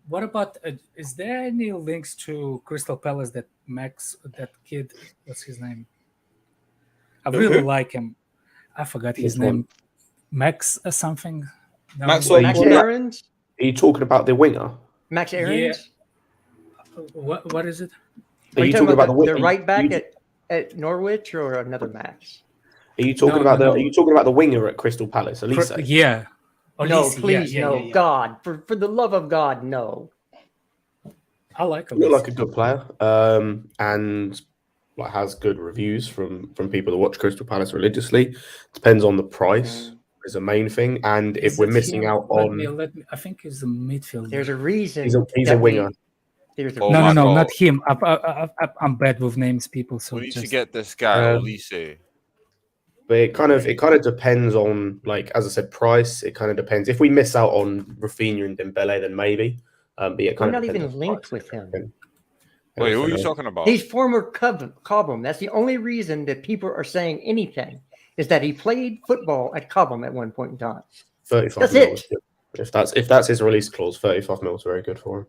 What about? Is there any links to Crystal Palace that kid? What's his name? I really like him. I forgot his Which one? name. Max or something. No, Maxwell Max Cornet. Aarons? Are you talking about the winger? Max Aarons? What is it? Are you talking about the right back you- at Norwich or another Max? Are you talking No, about no. Are you talking about the winger at Crystal Palace? Elise? Yeah. No, Olise, please, yeah, no. yeah. God, for the love of God, no. I like him. Look like a good player, and like has good reviews from people that watch Crystal Palace religiously. Depends on the price is the main thing, and if we're missing out on, Let me. I think he's a midfielder. There's a reason. he's a that winger. There's a Oh no, my no, God. not him. I'm bad with names, people. So We need just to get this guy, Um, Olise. But it kind of depends on, like, as I said, price. It kind of depends. If we miss out on Raphinha and Dembele, then maybe. But yeah, it We're kind not of even linked with him. Wait, who are you talking about? He's former Cobham. That's the only reason that people are saying anything is that he played football at Cobham at one point in time. 35 That's mil it. is good. If that's his release clause, 35 mil is very good for him.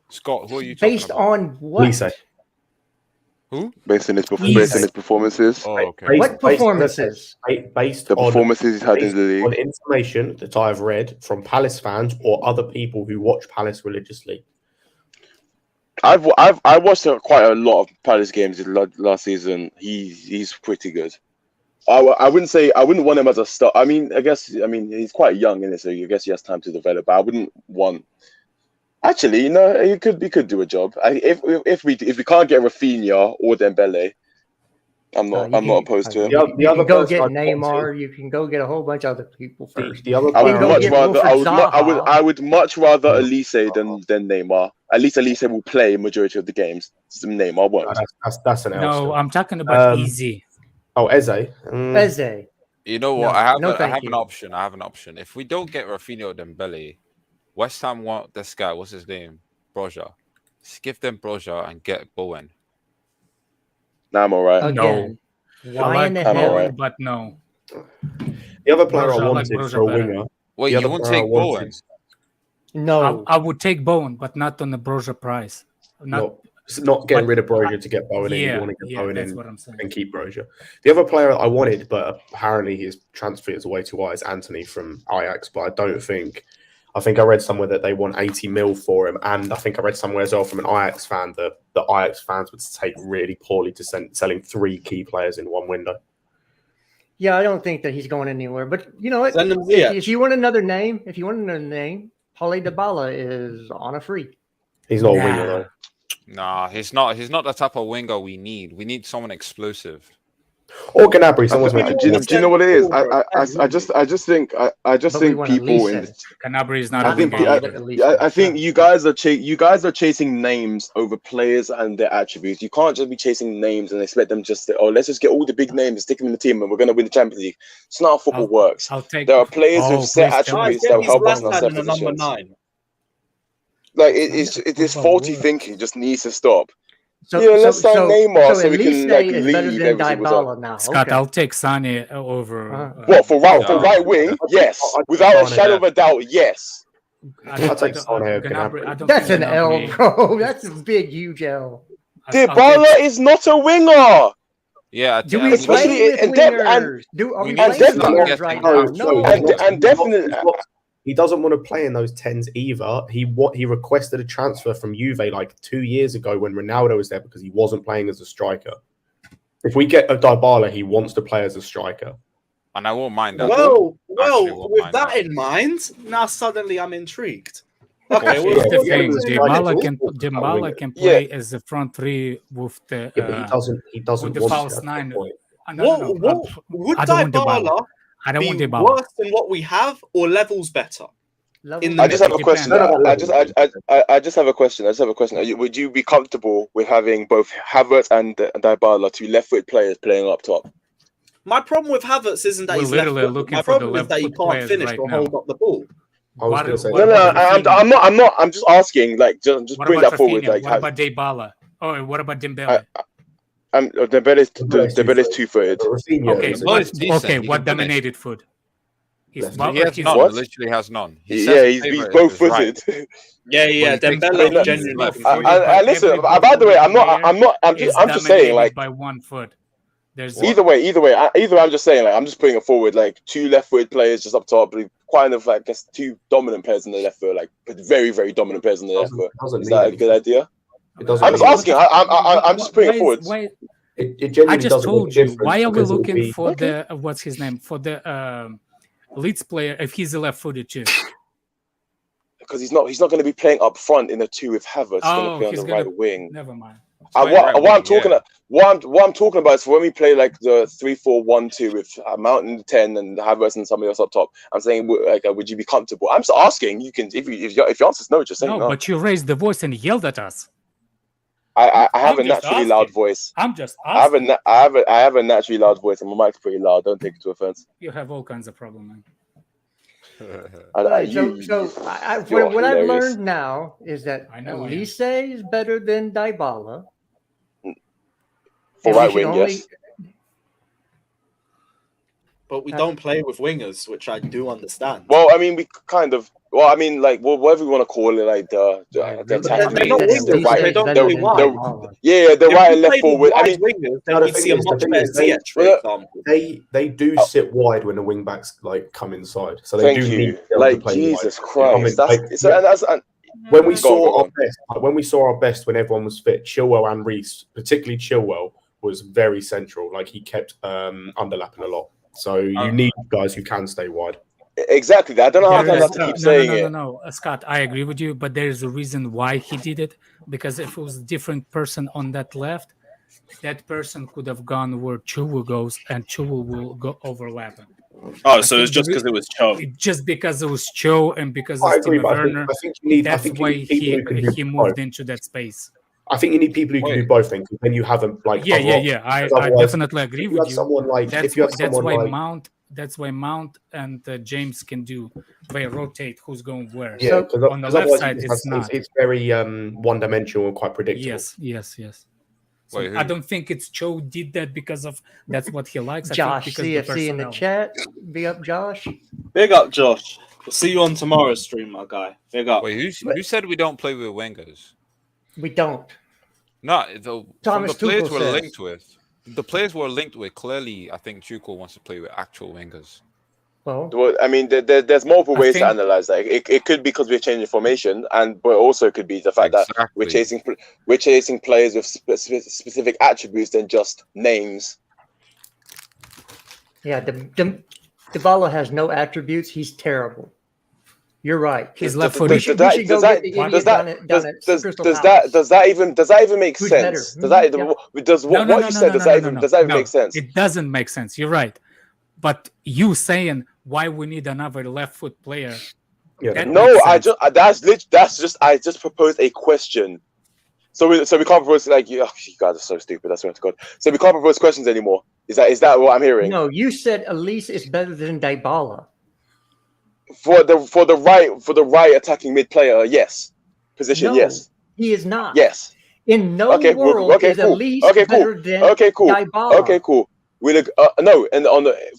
Scott, who are you talking Based about? on what? Lise. Who? based on his performances. Oh, okay. What performances? Based The on performances he's had in based the league. on information that I've read from Palace fans or other people who watch Palace religiously. I watched quite a lot of Palace games last season. He's pretty good. I wouldn't want him as a start. I mean, he's quite young in it, so I guess he has time to develop. But I wouldn't want. Actually, he could do a job. If we can't get Raphinha or Dembele, I'm not opposed to him. You can go get Neymar. You can go get a whole bunch of other people first. I would much rather Elise than Neymar. At least Elise will play majority of the games. Neymar won't. That's an L. No, I'm talking about Easy. Oh, Eze. Eze. You know what? I have thank an you. option. I have an option. If we don't get Raphinha or Dembele, West Ham want this guy. What's his name? Broja. Just give them Broja and get Bowen. Nah, I'm alright. Again. Why in the I'm hell? alright. But no. The other player Broja, I I wanted like Broja for a better. winger. Wait, the you other won't player I take wanted- Bowen? No. I would take Bowen, but not on the Broja price. Not getting rid of Broja to get Bowen in. You want to get Bowen that's in what I'm saying. and keep Broja. The other player I wanted, but apparently his transfer is way too high, is Anthony from Ajax. But I don't think. I think I read somewhere that they want 80 mil for him, and I think I read somewhere as well from an Ajax fan that the Ajax fans would take really poorly to selling 3 key players in one window. Yeah, I don't think that he's going anywhere. But you know what? Send him Ziyech. If you want another name, Paulie Dybala is on a free. He's not a winger though. Nah, he's not. He's not the type of winger we need. We need someone explosive. Or Gnabry. Someone's mentioned. Do you know what it is? I just think people in. Gnabry is not. I think you guys are chasing names over players and their attributes. You can't just be chasing names and expect them just to, let's just get all the big names and stick them in the team and we're going to win the Champions League. It's not how football works. There are players with set attributes that will help us in our set positions. Number 9. Like it's faulty thinking just needs to stop. Let's sign Neymar so we can leave every single time. Now. Scott, okay. I'll take Sane over. What for right wing? Yes, without a shadow of a doubt. Yes. I'll take Sane over Gnabry. That's an L, bro. That's a big, huge L. Dybala is not a winger. Yeah, do we play with wingers? And definitely. He doesn't want to play in those 10s either. He requested a transfer from Juve like 2 years ago when Ronaldo was there because he wasn't playing as a striker. If we get a Dybala, he wants to play as a striker. And I won't mind that. Well, with that in mind, now suddenly I'm intrigued. Okay, here's the thing: Dybala can play as the front 3 with the. He doesn't. With the false 9. Would Dybala be worse than what we have or levels better? I just have a question. I just have a question. Would you be comfortable with having both Havertz and Dybala, 2 left-foot players playing up top? My problem with Havertz isn't that he's left-foot. My problem is that he can't finish or hold up the ball. I'm not. I'm just asking. Like, just bring that forward. Like, what about Dybala? Oh, what about Dembele? Dembele's 2-footed. Okay. What dominated foot? He has none. What? Literally has none. He's both footed. Yeah. Dembele genuinely. Listen. By the way, I'm just saying. Like, by 1 foot. Either way. I'm just saying. Like, I'm just putting it forward. Like, 2 left-footed players just up top. Kind of like, I guess 2 dominant players in the left foot. Like, very, very dominant players in the left foot. Is that a good idea? I'm just asking. I'm just putting it forward. I just told you. Why are we looking for the what's his name for the Leeds player if he's a left-footed too? Because he's not going to be playing up front in a 2 with Havertz. He's going to play on the right wing. Never mind. What I'm talking about is when we play like the 3-4-1-2 with Mount in the 10 and Havertz and somebody else up top. I'm saying, like, would you be comfortable? I'm just asking. You can, if your answer is no, just saying no. But you raised the voice and yelled at us. I have a naturally loud voice. I'm just asking. I have a naturally loud voice, and my mic's pretty loud. Don't take it to offense. You have all kinds of problems, man. What I've learned now is that Elise is better than Dybala. For right wing, yes. but we don't play with wingers, which I do understand. Well, I mean, we kind of. Well, I mean, like, whatever you want to call it, like the attack. They're not wingers. Right. They don't play wide. Yeah, the If right we and left played forward. with I mean, wide wingers, then we'd see a much better Ziyech, for example. They do sit wide when the wing backs like come inside, so they thank do you. need to be able Like to play Jesus wide. Christ, I mean, that's when we Go saw on. our best, when we saw our best when everyone was fit, Chilwell and Reece, particularly Chilwell, was very central. Like he kept underlapping a lot. So you need guys who can stay wide. Exactly. I don't know how to keep saying it. No, Scott, I agree with you, but there is a reason why he did it. Because if it was a different person on that left, that person could have gone where Chilwell goes, and Chilwell will go overlapping. Oh, so it's just because it was Cho. Just because it was Cho and because I it's agree, Timo but Werner. I think you need. That's I think you why need people who can do he moved both. into that space. I think you need people who can do both things. Then you have them like Yeah. I definitely agree with you. Someone like That's if you have that's someone why like Mount. That's why Mount and James can do. They rotate who's going where. yeah, So on the left side, it's not. It's very one-dimensional and quite predictable. Yes. So Wait, I don't think it's Cho did that because of that's what he likes. Josh, I think because CFC in the chat. Big up, Josh. Big up, Josh. We'll see you on tomorrow's stream, my guy. Big up. Wait, who said we don't play with wingers? We don't. No, from Thomas the players Tuchel we're says. linked with. The players we're linked with, clearly, I think Tuchel wants to play with actual wingers. Well, I mean, there's multiple I ways to think- analyze that. It could be because we're changing formation, but also it could be the fact that we're chasing players with specific attributes than just names. yeah, Dybala has no attributes. He's terrible. You're right. He's left Does footed. We should go get the idiot down at Crystal Palace. does that even make Who's sense? better? Does what you said does that even make sense? It doesn't make sense. You're right. But you saying why we need another left foot player? Yeah, that No, makes sense. I just proposed a question. So we can't propose like you guys are so stupid. I swear to God. So we can't propose questions anymore. Is that what I'm hearing? No, you said Elise is better than Dybala. For the right attacking mid player, yes. Position, No, yes. he is not. Yes. In no world is Elise better than Dybala. Okay, cool. We look no, and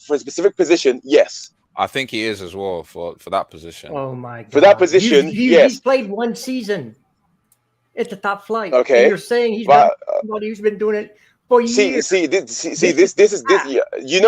for a specific position, yes. I think he is as well for that position. Oh my God. For that position, yes. He's played one season at the top flight. Okay. And you're saying he's been doing it for years. This is you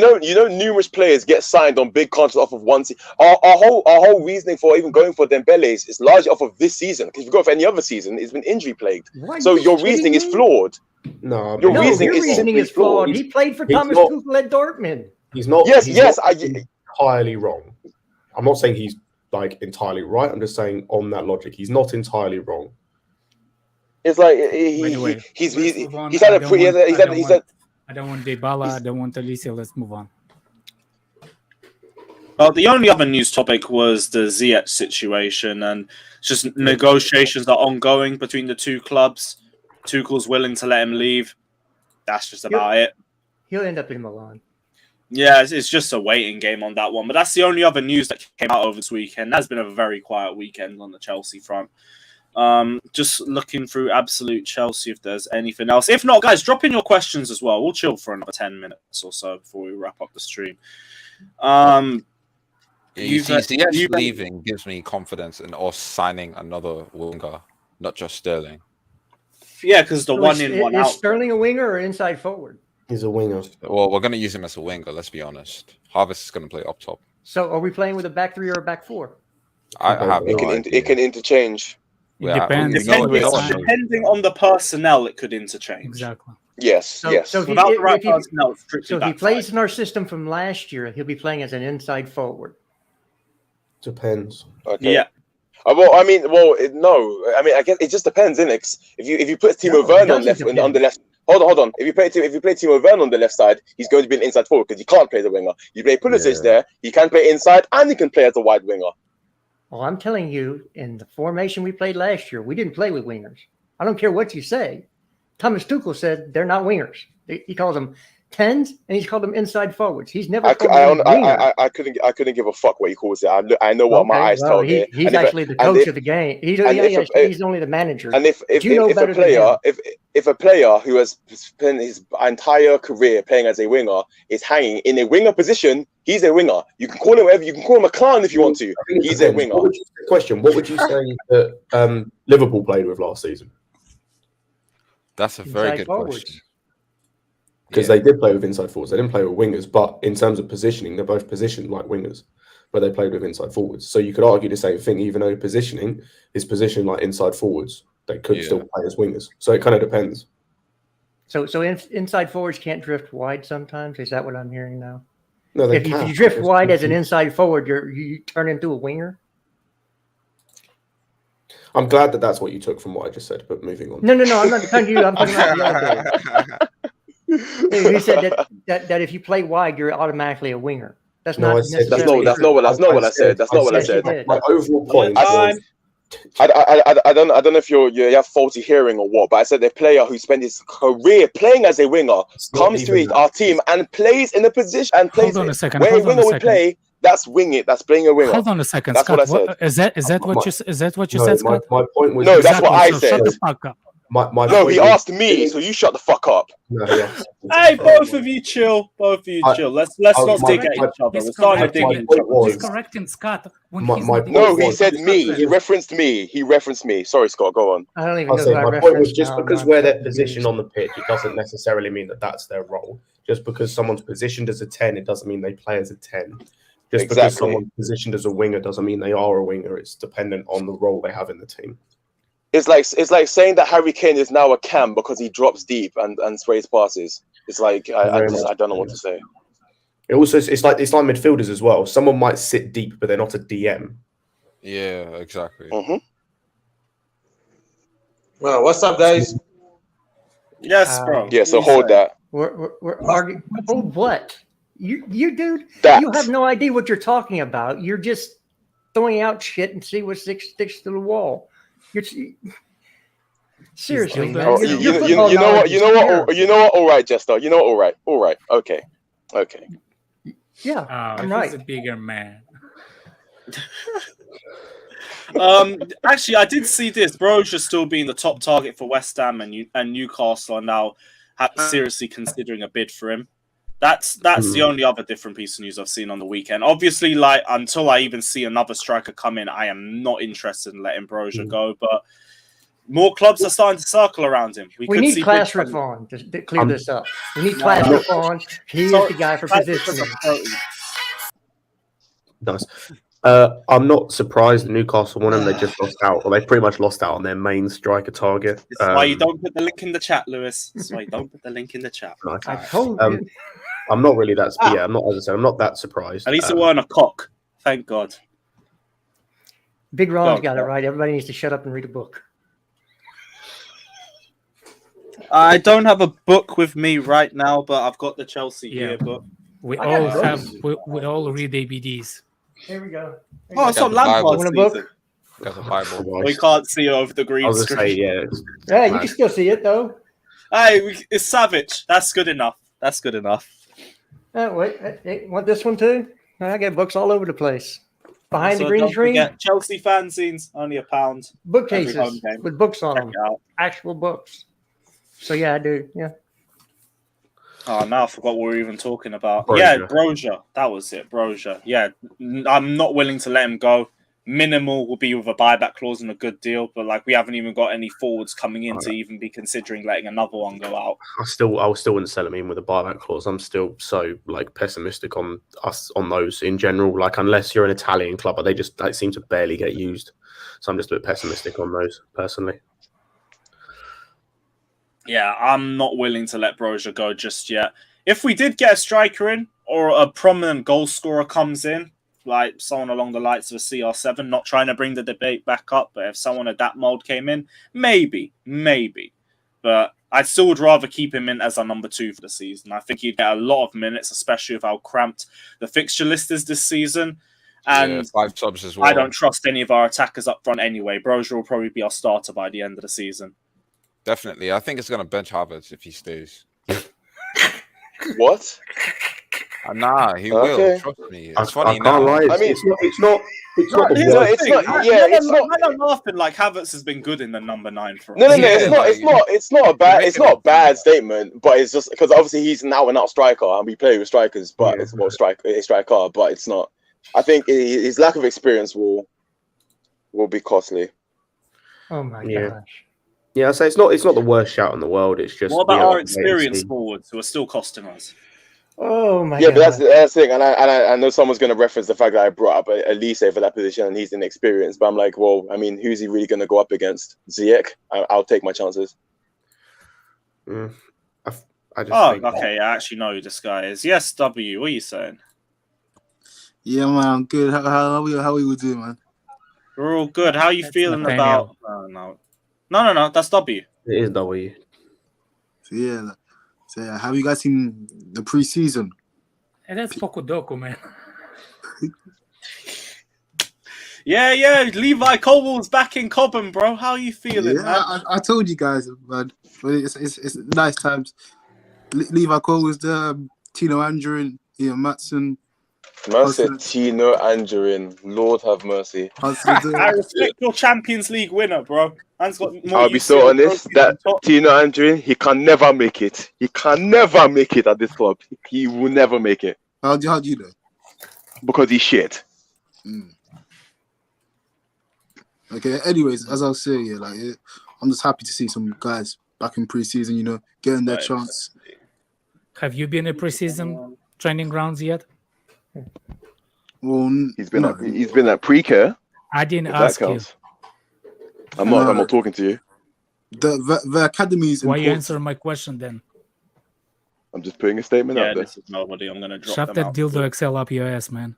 know numerous players get signed on big contracts off of one season. Our whole reasoning for even going for Dembele is largely off of this season. Because if you go for any other season, it's been injury plagued. So your reasoning is flawed. No, Your No, reasoning your is reasoning simply is flawed. flawed. He played for He's Thomas not- Tuchel at Dortmund. He's not. Yes, he's yes, not entirely wrong. I'm not saying he's like entirely right. I'm just saying on that logic, he's not entirely wrong. It's like Anyway, he's let's move on. had a pretty. I don't want Dybala. I don't want Alicia. Let's move on. Well, the only other news topic was the Ziyech situation, and just negotiations are ongoing between the two clubs. Tuchel's willing to let him leave. That's just about it. He'll end up in Milan. Yeah, it's just a waiting game on that one. But that's the only other news that came out over this weekend. That's been a very quiet weekend on the Chelsea front. Just looking through absolute Chelsea if there's anything else. If not, guys, drop in your questions as well. We'll chill for another 10 minutes or so before we wrap up the stream. Ziyech leaving gives me confidence in us signing another winger, not just Sterling. Yeah, because the So one in, one is out. Sterling a winger or inside forward? He's a winger. Well, we're going to use him as a winger, let's be honest. Harvest is going to play up top. So are we playing with a back three or a back four? I have no idea. It can interchange. It depends. Depending on the personnel, it could interchange. Exactly. Yes, So, yes. so if he, Without the right if he- personnel, it's strictly so if he back plays five. in our system from last year, he'll be playing as an inside forward. Depends. Okay. Yeah. No. I mean, I guess it just depends, innit? If you put Timo Werner on the left. Hold on. If you play Timo Werner on the left side, he's going to be an inside forward because he can't play the winger. You play Pulisic there, he can play inside and he can play as a wide winger. Well, I'm telling you, in the formation we played last year, we didn't play with wingers. I don't care what you say. Thomas Tuchel said they're not wingers. He calls them tens, and he's called them inside forwards. He's never I called them wingers. couldn't give a fuck what he calls it. I know what my eyes tell me. He's actually the coach of the game. He's only the manager. And if a player who has spent his entire career playing as a winger is hanging in a winger position, he's a winger. You can call him whatever. You can call him a clown if you want to. He's a winger. What would you say that Liverpool played with last season? That's a very good question. Because they did play with inside forwards. They didn't play with wingers, but in terms of positioning, they're both positioned like wingers, but they played with inside forwards. So you could argue the same thing, even though positioning is positioned like inside forwards, they could still play as wingers. So it kind of depends. So inside forwards can't drift wide sometimes? Is that what I'm hearing now? No, they if can. you drift wide as an inside forward, you turn into a winger? I'm glad that that's what you took from what I just said, but moving on. No, I'm not talking to you. I'm talking about the other guy. You said that if you play wide, you're automatically a winger. That's not what I said. That's not what I said. My overall point. I don't know if you have faulty hearing or what, but I said the player who spent his career playing as a winger comes to our team and plays in a position and plays Hold on a second. where a winger would play. That's wing it. That's playing a winger. Hold on a second, that's Scott. What I said. Is that what you said, Scott? My point was no. That's what I said. Shut the fuck up. No, he asked me, so you shut the fuck up. Hey, both of you chill. Chill. Let's not dig at each other. We're starting to dig at each other. He's correcting Scott. No, he said me. He referenced me. Sorry, Scott. Go on. I don't even know. My point was just because where they're positioned on the pitch, it doesn't necessarily mean that that's their role. Just because someone's positioned as a 10, it doesn't mean they play as a 10. Just because someone's positioned as a winger doesn't mean they are a winger. It's dependent on the role they have in the team. It's like saying that Harry Kane is now a cam because he drops deep and sprays passes. It's like I don't know what to say. It's like midfielders as well. Someone might sit deep, but they're not a DM. Yeah, exactly. Mm-hmm. Well, what's up, guys? Yes, bro. Yeah, so hold that. We're arguing. Hold what? You dude. That. You have no idea what you're talking about. You're just throwing out shit and see what sticks to the wall. Seriously, man. You know what? All right, Jester. You know what? All right. Okay. Yeah, I'm right. He's a bigger man. Actually, I did see this. Broja still being the top target for West Ham and Newcastle are now seriously considering a bid for him. That's the only other different piece of news I've seen on the weekend. Obviously, like until I even see another striker come in, I am not interested in letting Broja go. But more clubs are starting to circle around him. We need Class Reform to clear this up. We need Class Reform. He is the guy for positioning. Nice. I'm not surprised that Newcastle won and they just lost out. Or they pretty much lost out on their main striker target. That's why you don't put the link in the chat, Lewis. That's why you don't put the link in the chat. I told you. I'm not really that. Yeah, I'm not. As I said, I'm not that surprised. At least it weren't a cock. Thank God. Big Ron's got it right. Everybody needs to shut up and read a book. I don't have a book with me right now, but I've got the Chelsea yearbook. We all read ABDs. Here we go. Oh, it's on Lampard's season. Got the Bible. We can't see it over the green screen. Yeah, you can still see it though. Hey, it's Savage. That's good enough. Wait, want this one too? I got books all over the place. Behind the green screen. Chelsea fanzines, only £1. Bookcases with books on them. Actual books. So yeah, I do. Yeah. Oh, now I forgot what we were even talking about. Broja. Yeah, Broja. That was it, Broja. Yeah, I'm not willing to let him go. Minimal will be with a buyback clause and a good deal, but like we haven't even got any forwards coming in to even be considering letting another one go out. I still wouldn't sell him in with a buyback clause. I'm still so like pessimistic on us on those in general. Like unless you're an Italian club, but they just seem to barely get used. So I'm just a bit pessimistic on those personally. Yeah, I'm not willing to let Broja go just yet. If we did get a striker in or a prominent goal scorer comes in, like someone along the likes of a CR7, not trying to bring the debate back up, but if someone of that mold came in, maybe. But I still would rather keep him in as our number 2 for the season. I think he'd get a lot of minutes, especially with how cramped the fixture list is this season. And 5 subs as well. I don't trust any of our attackers up front anyway. Broja will probably be our starter by the end of the season. Definitely. I think it's going to bench Havertz if he stays. What? Nah, he Okay. will. Trust me. I It's funny can't now. lie. I mean- It's not the here's worst. it's thing. not- yeah, it's not- I'm not laughing like Havertz has been good in the number 9 for us. No. Yeah, It's not a bad. You're It's making not a it bad seem statement, but it's just because obviously he's now an out striker, and we play with strikers. But Yeah. it's a striker. But it's not. I think his lack of experience will be costly. Oh my Yeah. gosh. Yeah, I say it's not the worst shout in the world. It's just What about we have our to wait and experienced see. forwards who are still costing us? Oh my Yeah, god. but that's the thing, and I know someone's going to reference the fact that I brought up Elise for that position, and he's inexperienced. But I'm like, well, I mean, who's he really going to go up against? Ziyech? I'll take my chances. I just think Okay. I actually know who this guy is. Yes, W. What are you saying? Yeah, man, I'm good. How are we doing, man? We're all good. How are you That's feeling Nathaniel. about? No. That's W. it is W. So yeah, have you guys seen the preseason? And that's Poco Doco, man. Yeah. Levi Colwell's back in Cobham, bro. How are you feeling, Yeah, man? I told you guys, man. But it's nice times. Levi Cole was there, Tino Andrew, Ian Matson, Mercy, Tino Angerin. Lord have mercy. Hudson. I respect your Champions League winner, bro. Man's got more I'll be so UCL honest trophies that than top. Tino Angerin, he can never make it. He can never make it at this club. He will never make it How do you know? because he's shit. Okay. Anyways, as I was saying, I'm just happy to see some guys back in preseason. Getting their chance. Have you been in preseason training grounds yet? Well, He's been at pre-care. I didn't If ask that you. counts. I'm not talking to you. The academy is Why you important. answer my question then? I'm just putting a statement Yeah, out there. this is nobody. I'm gonna drop Shove them that out. dildo XL up your ass, man.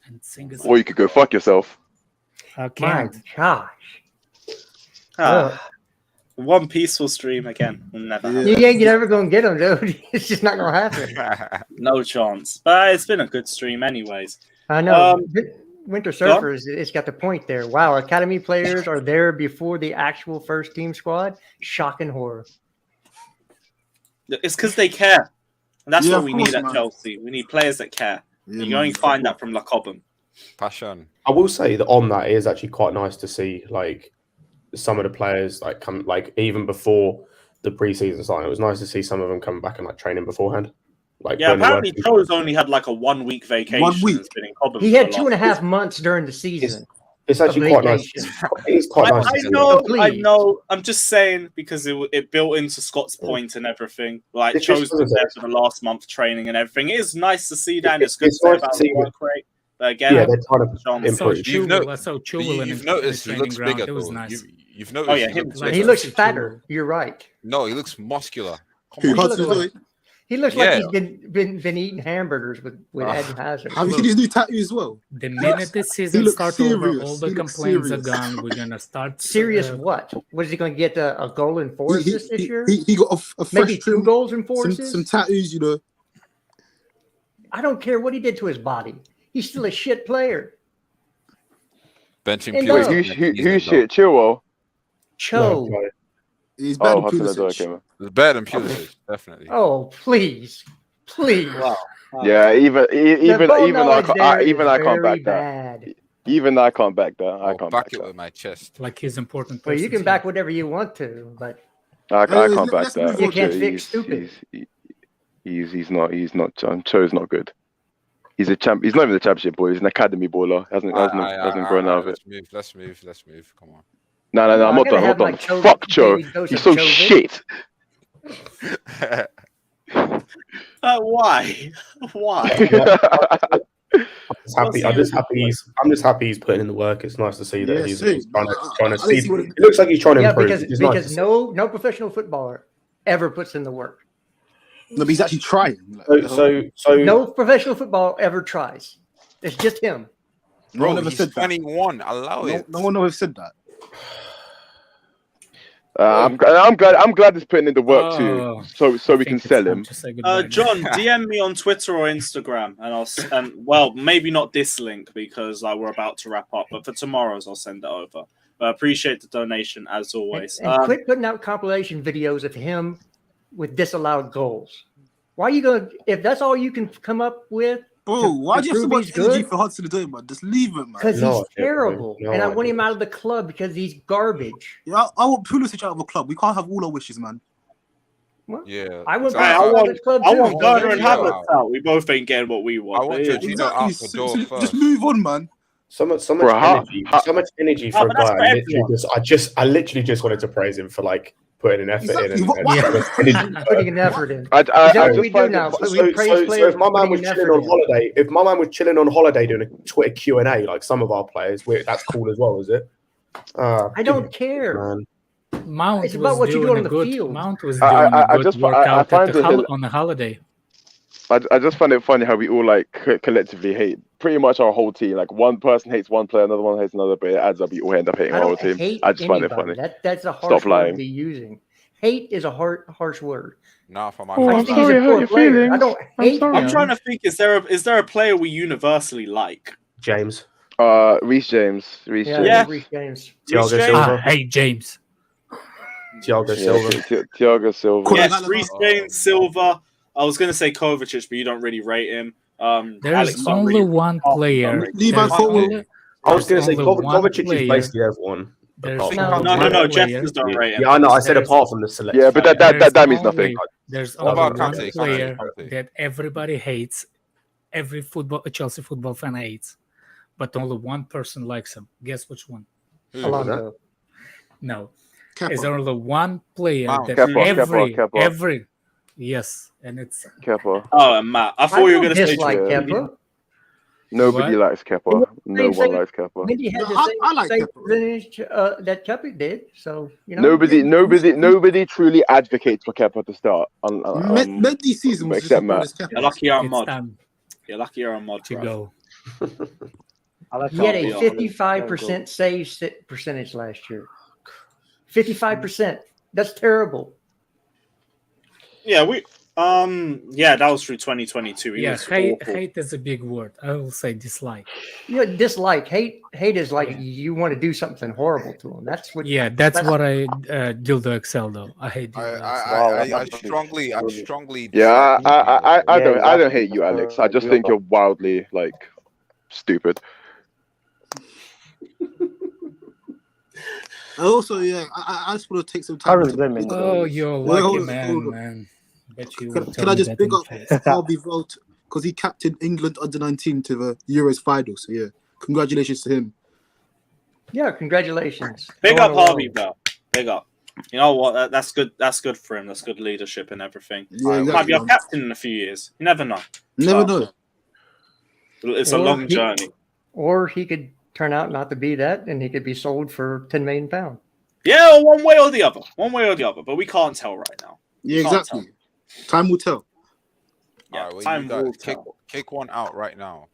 And sing us. Or you could go fuck yourself. I My can't. gosh. One peaceful stream again. Will never happen. You ain't never gonna get them, dude. It's just not gonna happen. No chance. But it's been a good stream, anyways. I know. Um, Winter Surfers, it's got the point there. Wow, academy players are there before the actual first team squad. Shocking horror. It's because they care. And that's Yeah, what of we course, need at man. Chelsea. We need players that care. Yeah, You man. only find that from Cobham. Passion. I will say that on that, it is actually quite nice to see like some of the players come even before the preseason starting. It was nice to see some of them come back and training beforehand. Yeah, apparently Cho's only had like a 1 week vacation. 1 week. It's been in Cobham He for had the 2.5 months during the season. It's actually quite nice. vacation. It's quite nice. I to see. Oh, I please. know. I'm just saying because it built into Scott's point and everything. Like It's just- Cho's been there for the last month training and everything. It is nice to see that. And it's good It's to say nice to about see the work rate. But again, Yeah, they're trying to Sean- I saw improve. You've Chubel. no- I saw Chubel in You've the noticed he training looks ground. bigger It was though. nice. You've noticed. Oh, yeah, he him looks too. He bigger. looks fatter. You're right. No, he looks muscular. Come Who, on. Hudson Odoi? He looks Yeah. like he's been eating hamburgers with Eden Hazard. Have you seen his new tattoo as well? The minute the season looks starts over, serious. all the He looks complaints are serious. gone. We're gonna start Serious what? Was he going to get a goal in four assists this year? He got a fresh Maybe 2 trim, goals in four assists? some tattoos, I don't care what he did to his body. He's still a shit player. Benching And Wait, Pulisic. who's shit? Chilwell? Cho. He's better Oh, than Hudson Pulisic. Odoi came in. It's better than Pulisic, definitely. Oh, please. Please. Wow. Yeah, even I can't back that. bad. Even I can't back that. I I'll can't back back it that. with my chest. like his important. Well, you persons can back whatever you want to, but I Anyways, can't back let's that. move You can't fix He's- stupid. He's not. Cho's not good. He's a champ. He's not even a championship boy. He's an academy baller. Hasn't grown out of it. Let's move. Come on. No. I'm I'm not gonna done. have I'm my not Cho- done. Fuck Cho. baby dose He's of so Chovic. shit. Why? Why? I'm just happy he's putting in the work. It's nice to see that Yeah, he's same. trying I to didn't see. see what It looks like he's trying to yeah, improve. because It's nice to see. no professional footballer ever puts in the work. No, but he's actually trying. So No professional football ever tries. It's just him. No one Bro, ever he's said that. 21. Allow it. No one ever said that. I'm glad he's putting in the work Oh, too, so I we can think it's sell time him. to say goodbye now. John, DM me on Twitter or Instagram, and well, maybe not this link because we're about to wrap up, but for tomorrow's I'll send it over. But I appreciate the donation as always. And quit putting out compilation videos of him with disallowed goals. Why you going to, if that's all you can come up with? Bro, why do you have so prove much he's energy good? for Hudson Odoi, man? Just leave it, man. Because No he's idea, bro. terrible. No And I want idea. him out of the club because he's garbage. Yeah, I want Pulisic out of a club. We can't have all our wishes, man. Well, Yeah. I want Right, I Pulisic out of want- the club I too. want Don't Werner get and me wrong. Havertz out. We both ain't getting what we want. I want but yeah. Jorginho Exactly. out the door Just first. move on, man. So much Bro, energy. So much energy for a but that's guy. for I literally everyone. I literally just wanted to praise him for like putting an effort Exactly. in. What- Yeah. Putting an effort in. I Is that what just we do find now? it. So So, we praise so players if my for man putting was an chilling effort on in. holiday, if my man was chilling on holiday doing a Twitter Q&A like some of our players, that's cool as well, is it? I don't care. Man. Mount It's about was what you do doing on a the good. field. Mount was I- doing I- I a good just- I workout find it on a holiday. I just find it funny how we all like collectively hate pretty much our whole team. Like one person hates one player, another one hates another, but it adds up. You all end up hating I our whole don't team. hate I just find it anybody. funny. That's a harsh Stop word lying. to be using. Hate is a harsh word. Nah, for my Oh, I I'm think first he's sorry, a I hurt poor your player. feelings. I don't I'm hate sorry. him. I'm trying to think. Is there a player we universally like? James. Reece James. Reece Yeah, Yeah. Reece James. Thiago Reece Silva. Hey, James. Thiago Yeah, Silva. Thiago Silva. Cool. Yes, Gallagher. Reece James, Silva. I was gonna say Kovacic, but you don't really rate him. Alex There's don't only really- one Oh, player. sorry. Levi There's Colwill. only- I was going to say there's only one Kovacic is player. basically everyone. There's apart No, from- only No, one player. Jetsons don't rate him. Yeah, I know. I said There's- apart from the select. Yeah, but that means There's nothing. There's What only about one Kante? player Kante. that everybody hates. Every Chelsea football fan hates, but only one person likes him. Guess which one? Who? Alonso. No, Kepa. is there only one player Mount. that Kepa. every yes, and it's Kepa. Oh, and Matt. I I thought you were don't gonna say dislike Yeah. Kepa. Nobody likes Kepa. No Same one likes Kepa. Mindy had No, the I like same Kepa. percentage that Kepa did. So you know, Nobody truly advocates for Kepa to start. Mendy's season was except just Matt. as Kepa. You're lucky you're on it's mod. time You're lucky you're on mod. to bruv. go. he had a Can't be 55% save percentage last year. 55%. That's terrible. Yeah, that was through 2022. He Yeah, was hate awful. is a big word. I will say dislike. You know, dislike, hate is like you want to do something horrible to him. That's what. Yeah, that's what I Dildo Excel though. I hate Dildo Excel. I strongly. Yeah, dislike I him. don't hate you, Alex. I just think you're wildly like stupid. Also, yeah, I just want to take some time. Oh, you're a Hold lucky on, man, hold on. man. Bet you Can, will can tell I me just that big in up the face. Harvey Volt because he captained England under-19 to the Euros final. So yeah, congratulations to him. Yeah, congratulations. Big Going up well. Harvey, bro. Big up. You know what? That's good. That's good for him. That's good leadership and everything. Yeah, Might exactly, be our man. captain in a few years. You never know. Never But know. It's a Or long he- journey. Or he could turn out not to be that, and he could be sold for £10 million. Yeah, one way or the other. One way or the other. But we can't tell right now. Yeah, Can't exactly. Time will tell. Yeah, Alright, well, time you guys will tell. kick one out right now.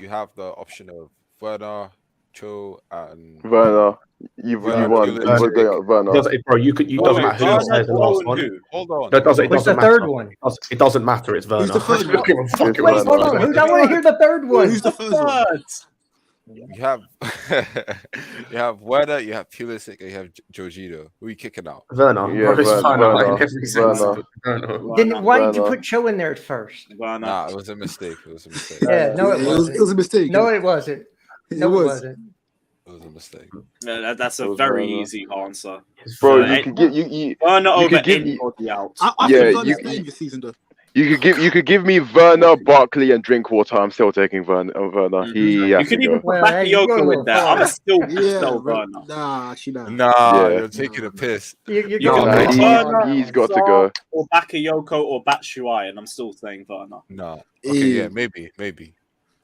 You have the option of Werner, Cho, and Werner, you Werner, won. Pulisic. You were going out Werner. Bro, you doesn't matter who you say is the last one. Hold on. That doesn't. It What's the doesn't third matter. one? It doesn't matter. It's Werner. Who's the third I don't give a fuck Who's about Wait, Werner? hold on. I want to hear the third one. Who's the first one? Third. You have you have Werner, you have Pulisic, and you have Jorginho. Who are you kicking out? Werner. Yeah, Bro, it's Werner, Werner. Werner, Every sense. Werner. Werner. Then why did you Werner. put Cho in there at first? Werner. Nah, it was a mistake. It was a mistake. Yeah, no, it It wasn't. was a mistake. No, it wasn't. It No, it was. wasn't. It was a mistake. Yeah, that's a It was very Werner. easy answer. Bro, Hey, you could give you Werner you over could give- anybody else. I Yeah, think you- Werner's playing this season though. you could give me Werner, Barkley, and Drinkwater. I'm still taking Werner. Mhm. He You has could to even go. put Well, hey, you go a Bakayoko little in there. far. I'm still Yeah, still right. Werner. Nah, actually, nah. Nah, Yeah. you're taking a piss. You're You going can Nah, put too he- hard on Werner, that he's one. got to Sarr, go. or Bakayoko or Batshuayi, and I'm still saying Werner. No. Okay, yeah, maybe.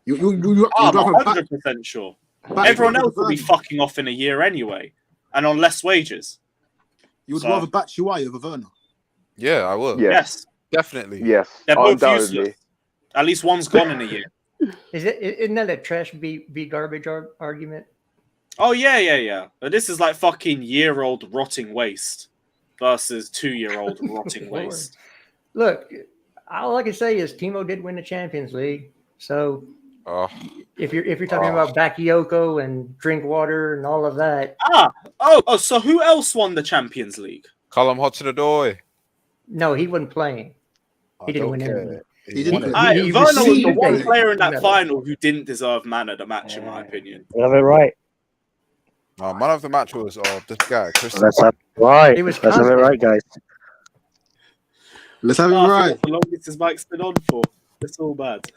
You I'm rather back, 100% sure. back Everyone else will be Werner. fucking off in a year anyway, and on less wages. You would So- rather Batshuayi over Werner. Yeah, I will. Yeah. Yes, Definitely. Yes, they're both undoubtedly. useless. At least one's gone in a year. Isn't that a trash be garbage argument? Oh yeah. But this is like fucking year-old rotting waste versus 2-year-old rotting Lord. waste. Look, all I can say is Timo did win the Champions League. So Oh, if you're talking about Bakayoko and Drinkwater and all of that, Oh, so who else won the Champions League? Callum Hudson-Odoi. no, he wasn't playing. He didn't win anything. He didn't. He Werner was the received one a player in that medal. final who didn't deserve man of the match, in my opinion. You have it right. Man of the match was this guy, Christian. Let's have it right. It was Let's have it constant. right, guys. Let's have it I right. forgot the longest his mic's been on for. It's all bad.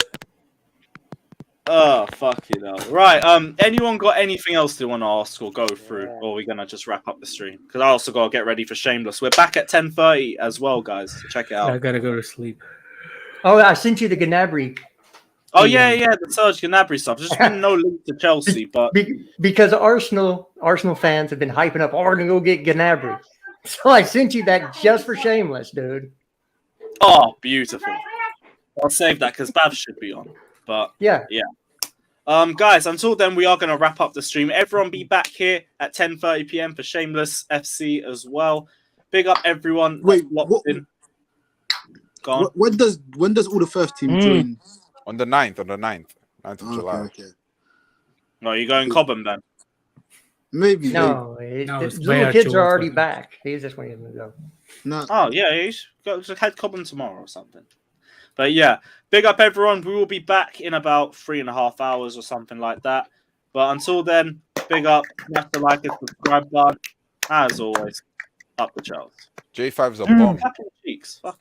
Oh, fucking hell. Right, anyone got anything else they want to ask or go through? Or are we going to just wrap up the stream? Because I also got to get ready for Shameless. We're back at 10:30 as well, guys. So check it out. I gotta go to sleep. Oh, I sent you the Gnabry. Oh, yeah, the Serge Gnabry stuff. There's just been no link to Chelsea, but... Because Arsenal fans have been hyping up Arsenal go get Gnabry. So I sent you that just for Shameless, dude. Oh, beautiful. I'll save that because Bav should be on. But, yeah. Guys, until then, we are going to wrap up the stream. Everyone be back here at 10:30 p.m. for Shameless FC as well. Big up everyone. Wait, locked in. Go on. When does all the first team join? On the 9th of July. Okay. No, you going Cobham then? Maybe. No, it's the little kids are already back. He's just waiting to go. No. Oh, yeah, he's got to head Cobham tomorrow or something. But yeah, big up everyone. We will be back in about 3.5 hours or something like that. But until then, big up. Smash the like and subscribe button. As always, up the Charles. J5's a bomb. Fucking cheeks. Fuck.